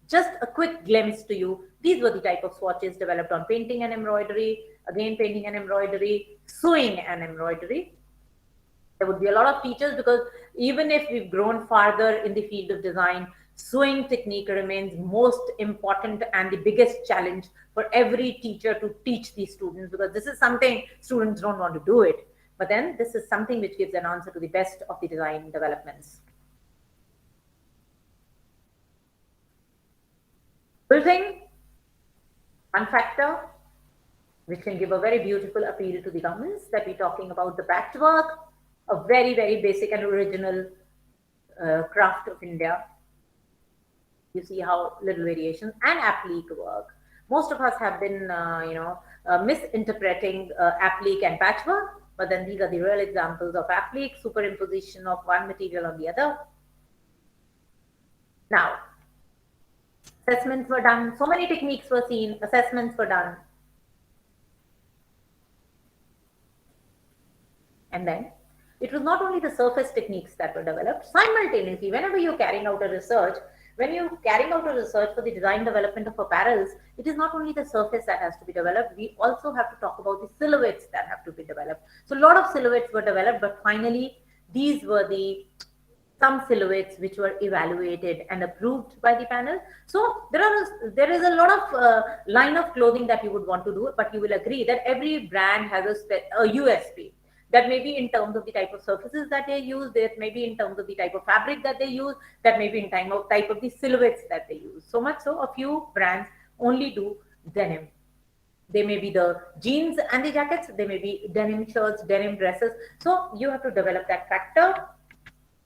Just a quick glimpse to you. These were the type of swatches developed on painting and embroidery, again painting and embroidery, sewing and embroidery. There would be a lot of features because even if we've grown farther in the field of design, sewing technique remains most important and the biggest challenge for every teacher to teach these students, because this is something students don't want to do it. But then this is something which gives an answer to the best of the design developments. Quilting, one factor which can give a very beautiful appeal to the garments that we're talking about. The patchwork, a very, very basic and original craft of India. You see how little variations, and applique work. Most of us have been, misinterpreting applique and patchwork, but then these are the real examples of applique, superimposition of one material on the other. Now, assessments were done. So many techniques were seen. Assessments were done. And then it was not only the surface techniques that were developed. Simultaneously, whenever you're carrying out a research, when you're carrying out a research for the design development of apparels, it is not only the surface that has to be developed. We also have to talk about the silhouettes that have to be developed. So a lot of silhouettes were developed, but finally, these were some silhouettes which were evaluated and approved by the panel. So there is a lot of line of clothing that you would want to do, but you will agree that every brand has a USP. That may be in terms of the type of surfaces that they use, that may be in terms of the type of fabric that they use, that may be in type of the silhouettes that they use. So much so, a few brands only do denim. They may be the jeans and the jackets, they may be denim shirts, denim dresses. So you have to develop that factor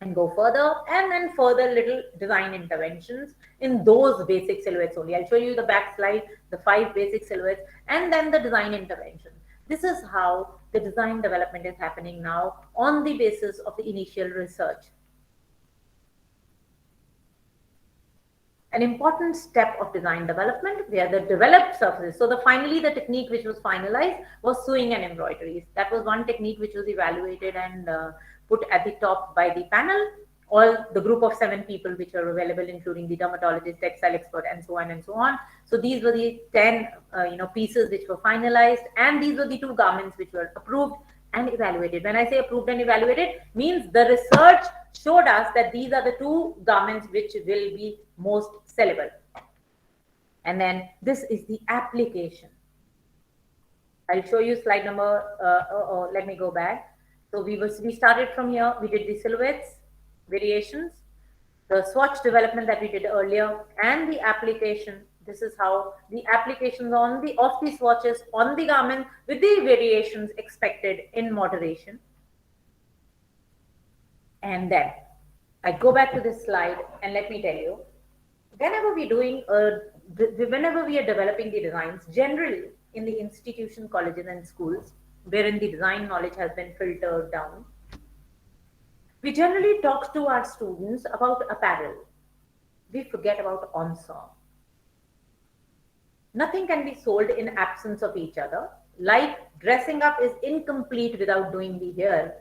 and go further, and then further little design interventions in those basic silhouettes only. I'll show you the back slide, the 5 basic silhouettes, and then the design intervention. This is how the design development is happening now on the basis of the initial research. An important step of design development, they are the developed surfaces. So finally the technique which was finalized was sewing and embroideries. That was one technique which was evaluated and put at the top by the panel. All the group of 7 people which are available, including the dermatologist, textile expert, and so on and so on. So these were the 10 pieces which were finalized, and these were the 2 garments which were approved and evaluated. When I say approved and evaluated, means the research showed us that these are the 2 garments which will be most sellable. And then this is the application. I'll show you slide number, let me go back. So we started from here, we did the silhouettes, variations, the swatch development that we did earlier, and the application. This is how the applications of the swatches on the garment with the variations expected in moderation. And then I go back to this slide and let me tell you, whenever whenever we are developing the designs, generally in the institution, colleges and schools, wherein the design knowledge has been filtered down, we generally talk to our students about apparel. We forget about ensemble. Nothing can be sold in absence of each other. Like dressing up is incomplete without doing the hair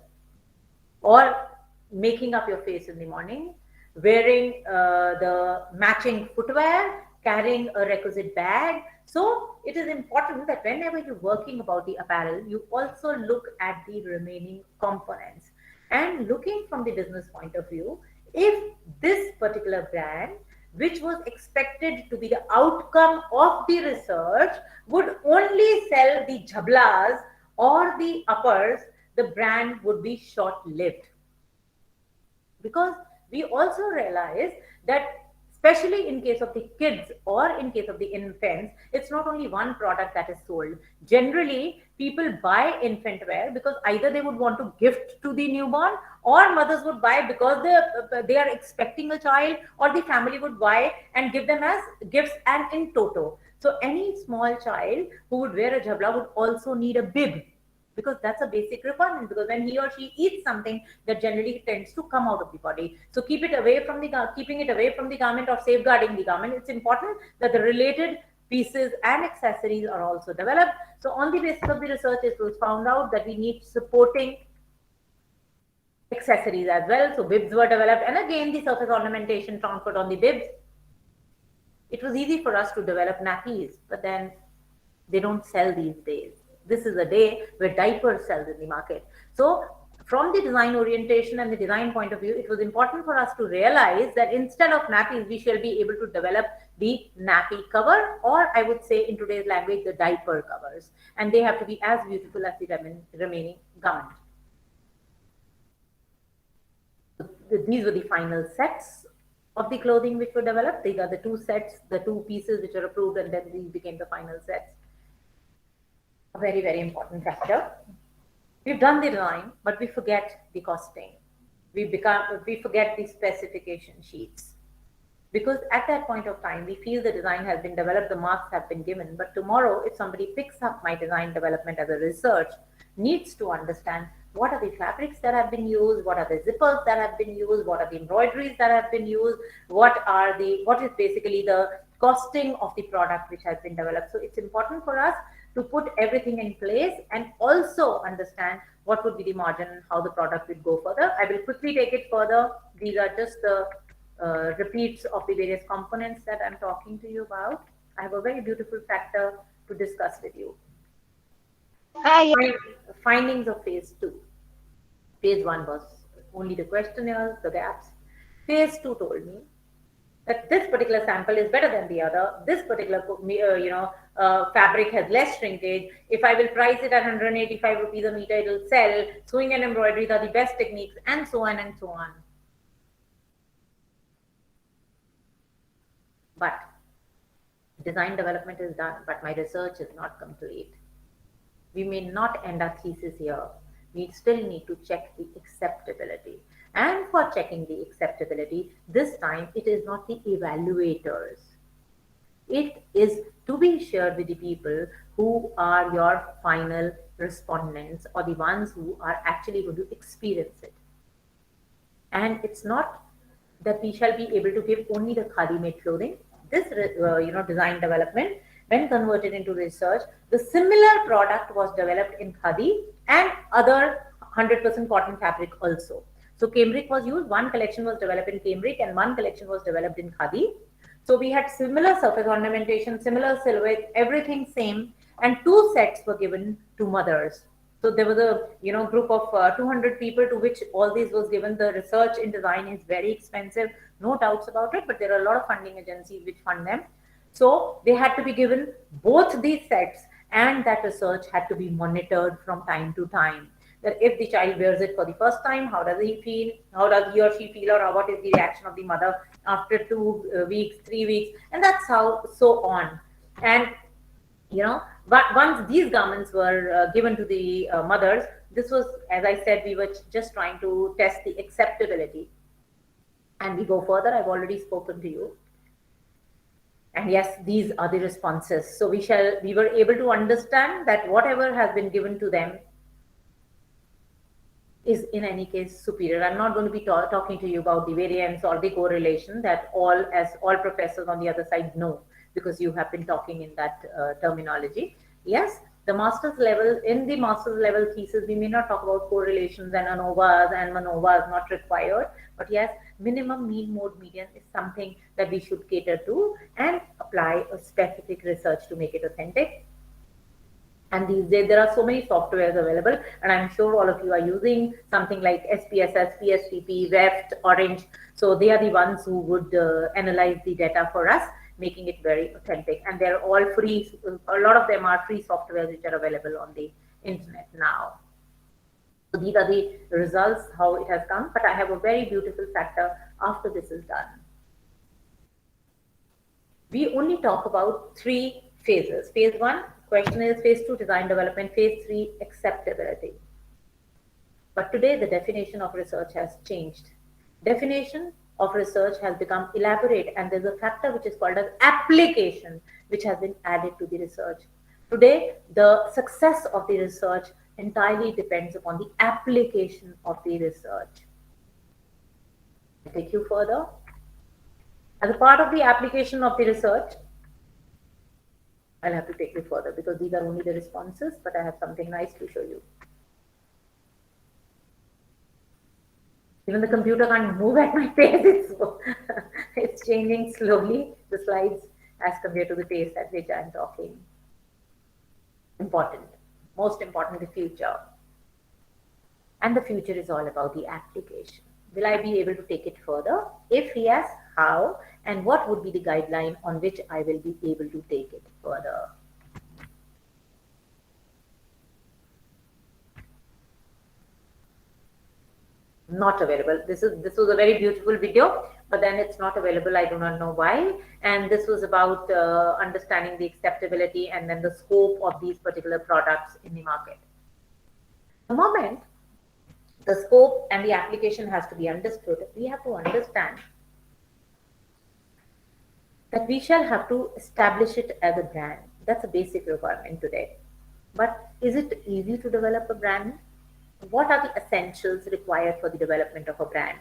or making up your face in the morning, wearing the matching footwear, carrying a requisite bag. So it is important that whenever you're working about the apparel, you also look at the remaining components. And looking from the business point of view, if this particular brand, which was expected to be the outcome of the research, would only sell the jhablas or the uppers, the brand would be short-lived. Because we also realize that especially in case of the kids or in case of the infants, it's not only one product that is sold. Generally, people buy infant wear because either they would want to gift to the newborn, or mothers would buy because they are expecting a child, or the family would buy and give them as gifts and in toto. So any small child who would wear a jhabla would also need a bib, because that's a basic requirement, because when he or she eats something, that generally tends to come out of the body. So keeping it away from the garment or safeguarding the garment, it's important that the related pieces and accessories are also developed. So on the basis of the research, it was found out that we need supporting accessories as well. So bibs were developed, and again the surface ornamentation transferred on the bibs. It was easy for us to develop nappies, but then they don't sell these days. This is a day where diapers sells in the market. So from the design orientation and the design point of view, it was important for us to realize that instead of nappies, we shall be able to develop the nappy cover, or I would say in today's language, the diaper covers. And they have to be as beautiful as the remaining garment. These were the final sets of the clothing which were developed. These are the two sets, the two pieces which are approved, and then these became the final sets. A very, very important factor. We've done the design, but we forget the costing. We forget the specification sheets. Because at that point of time, we feel the design has been developed, the marks have been given, but tomorrow, if somebody picks up my design development as a research, needs to understand what are the fabrics that have been used, what are the zippers that have been used, what are the embroideries that have been used, what is basically the costing of the product which has been developed. So it's important for us to put everything in place and also understand what would be the margin and how the product will go further. I will quickly take it further. These are just the repeats of the various components that I'm talking to you about. I have a very beautiful factor to discuss with you. Findings of phase 2. Phase 1 was only the questionnaires, the gaps. Phase 2 told me that this particular sample is better than the other. This particular fabric has less shrinkage. If I will price it at 185 rupees a meter, it will sell. Sewing and embroideries are the best techniques, and so on and so on. But design development is done, but my research is not complete. We may not end our thesis here. We still need to check the acceptability. And for checking the acceptability, this time it is not the evaluators. It is to be shared with the people who are your final respondents, or the ones who are actually going to experience it. And it's not that we shall be able to give only the khadi made clothing. This design development, when converted into research, the similar product was developed in khadi and other 100% cotton fabric also. So cambric was used. One collection was developed in cambric and one collection was developed in khadi. So we had similar surface ornamentation, similar silhouette, everything same, and 2 sets were given to mothers. So there was a group of 200 people to which all this was given. The research in design is very expensive, no doubts about it, but there are a lot of funding agencies which fund them. So they had to be given both these sets, and that research had to be monitored from time to time. That if the child wears it for the first time, how does he feel? How does he or she feel, or what is the reaction of the mother after 2 weeks, 3 weeks, and that's how so on. And but once these garments were given to the mothers, this was, as I said, we were just trying to test the acceptability. And we go further. I've already spoken to you. And yes, these are the responses. So we were able to understand that whatever has been given to them is in any case superior. I'm not going to be talking to you about the variance or the correlation that all professors on the other side know, because you have been talking in that terminology. Yes, in the master's level thesis, we may not talk about correlations and ANOVAs and MANOVAs, not required. But yes, minimum mean mode median is something that we should cater to and apply a specific research to make it authentic. And these days, there are so many softwares available, and I'm sure all of you are using something like SPSS, PSPP, WEFT, Orange. So they are the ones who would analyze the data for us, making it very authentic. And they're all free. A lot of them are free softwares which are available on the internet now. So these are the results, how it has come. But I have a very beautiful factor after this is done. We only talk about 3 phases. Phase 1, question is. Phase 2, design development. Phase 3, acceptability. But today, the definition of research has changed. Definition of research has become elaborate, and there's a factor which is called as application, which has been added to the research. Today, the success of the research entirely depends upon the application of the research. I'll take you further. As a part of the application of the research, I'll have to take you further because these are only the responses, but I have something nice to show you. Even the computer can't move at my pace. It's changing slowly, the slides, as compared to the pace at which I'm talking. Important, most important, the future. And the future is all about the application. Will I be able to take it further? If yes, how? And what would be the guideline on which I will be able to take it further? Not available. This was a very beautiful video, but then it's not available. I do not know why. And this was about understanding the acceptability and then the scope of these particular products in the market. The moment the scope and the application has to be understood, we have to understand that we shall have to establish it as a brand. That's a basic requirement today. But is it easy to develop a brand? What are the essentials required for the development of a brand?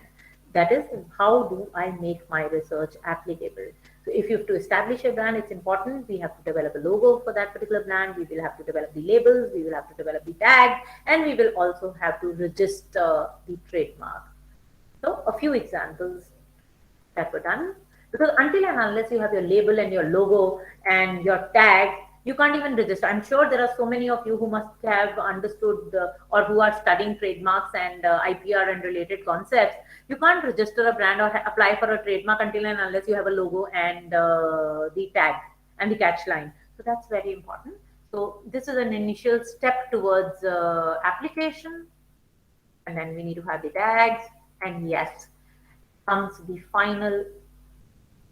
That is, how do I make my research applicable? So if you have to establish a brand, it's important. We have to develop a logo for that particular brand. We will have to develop the labels. We will have to develop the tag. And we will also have to register the trademark. So a few examples that were done. Because until and unless you have your label and your logo and your tag, you can't even register. I'm sure there are so many of you who must have understood or who are studying trademarks and IPR and related concepts. You can't register a brand or apply for a trademark until and unless you have a logo and the tag and the catch line. So that's very important. So this is an initial step towards application. And then we need to have the tags. And yes, comes the final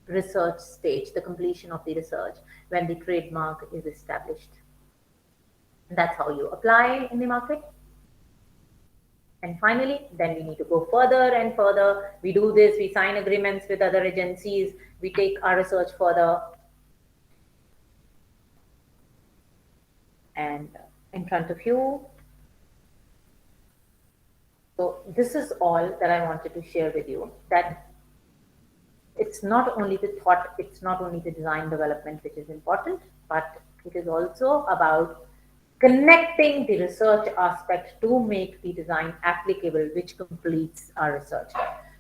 research stage, the completion of the research, when the trademark is established. And that's how you apply in the market. And finally, then we need to go further and further. We do this, we sign agreements with other agencies, we take our research further. And in front of you. So this is all that I wanted to share with you, that it's not only the thought, it's not only the design development which is important, but it is also about connecting the research aspect to make the design applicable, which completes our research.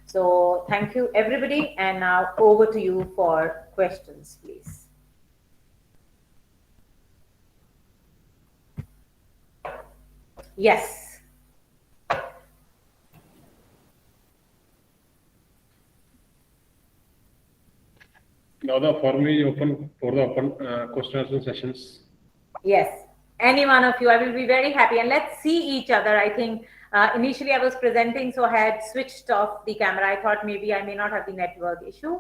So thank you, everybody. And now over to you for questions, please. Yes. Now the forum is open for the open question answer sessions. Yes, any one of you, I will be very happy. And let's see each other. I think initially I was presenting, so I had switched off the camera. I thought maybe I may not have the network issue.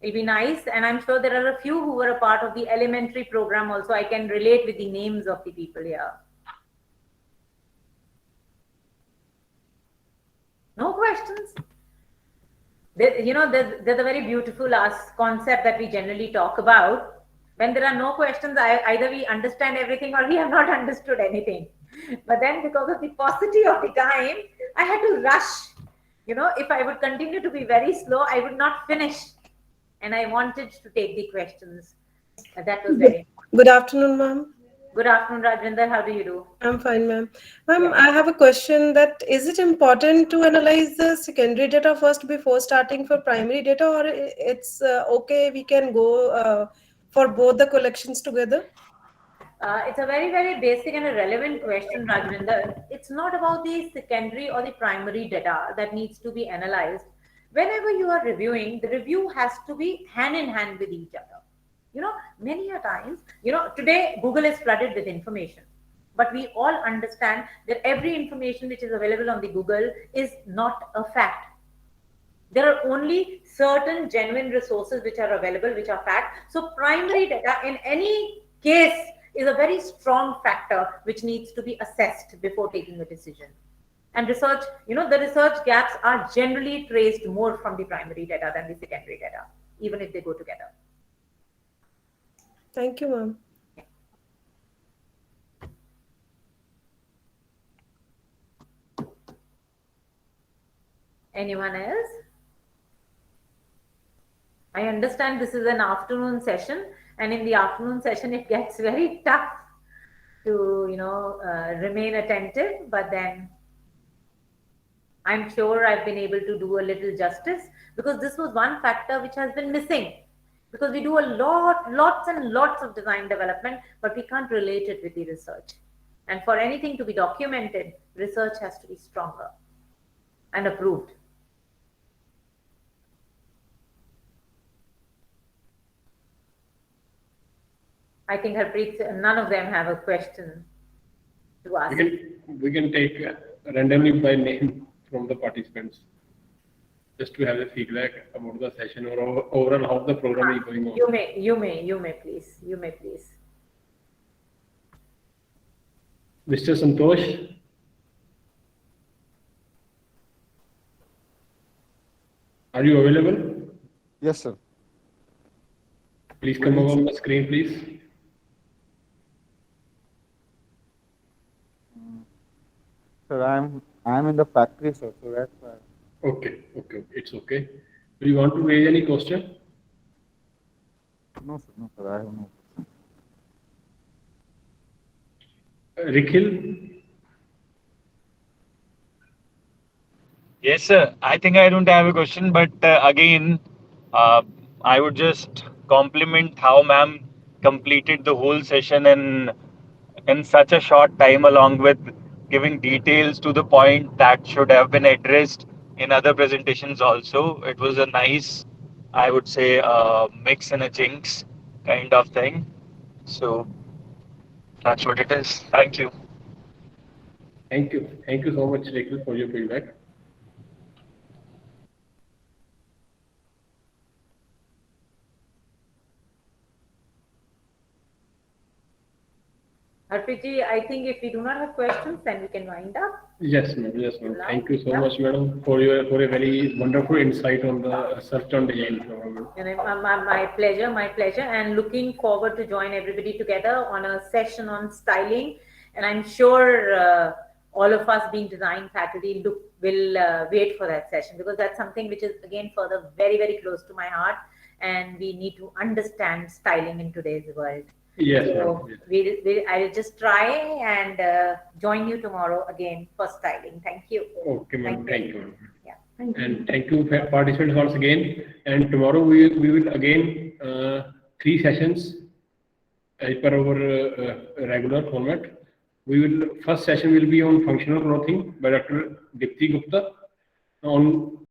It'll be nice. And I'm sure there are a few who were a part of the elementary program also. I can relate with the names of the people here. No questions? There's a very beautiful concept that we generally talk about. When there are no questions, either we understand everything or we have not understood anything. But then because of the paucity of the time, I had to rush. If I would continue to be very slow, I would not finish. And I wanted to take the questions. That was very important. Good afternoon, ma'am. Good afternoon, Rajvinder. How do you do? I'm fine, ma'am. Ma'am, Yeah. I have a question that is it important to analyze the secondary data first before starting for primary data, or it's okay, we can go for both the collections together? It's a very, very basic and a relevant question, Rajvinder. It's not about the secondary or the primary data that needs to be analyzed. Whenever you are reviewing, the review has to be hand in hand with each other. Many a times, today Google is flooded with information, but we all understand that every information which is available on the Google is not a fact. There are only certain genuine resources which are available, which are fact. So primary data in any case is a very strong factor which needs to be assessed before taking a decision. And research, the research gaps are generally traced more from the primary data than the secondary data, even if they go together. Thank you, ma'am. Anyone else? I understand this is an afternoon session, and in the afternoon session, it gets very tough to, remain attentive, but then I'm sure I've been able to do a little justice, because this was one factor which has been missing. Because we do lots and lots of design development, but we can't relate it with the research. And for anything to be documented, research has to be stronger and approved. I think, Harpreet, none of them have a question to ask. We can take randomly by name from the participants, just to have a feedback about the session or overall how the program is going on. You may please. Mr. Santosh, are you available? Yes, sir. Please come over on the screen, please. Sir, I'm in the factory, sir, so that's why. Okay, it's okay. Do you want to raise any question? No, sir, I have no. Rikhil, Yes, sir. I think I don't have a question, but again, I would just compliment how ma'am completed the whole session in such a short time, along with giving details to the point that should have been addressed in other presentations also. It was a nice, I would say, mix and a jinx kind of thing. So that's what it is. Thank you. thank you so much, Rikhil, for your feedback. Harpreet, I think if we do not have questions, then we can wind up. Yes, ma'am. Thank you so much, madam, for a very wonderful insight on the search on design program. My pleasure, and looking forward to join everybody together on a session on styling. And I'm sure all of us being design faculty will wait for that session, because that's something which is again further very, very close to my heart, and we need to understand styling in today's world. Yes, So ma'am. I'll just try and join you tomorrow again for styling. Thank you. Okay, ma'am. Thank you. Yeah. And thank you, participants, once again. And tomorrow we will again 3 sessions as per our regular format. First session will be on functional clothing by Dr. Dipti Gupta. On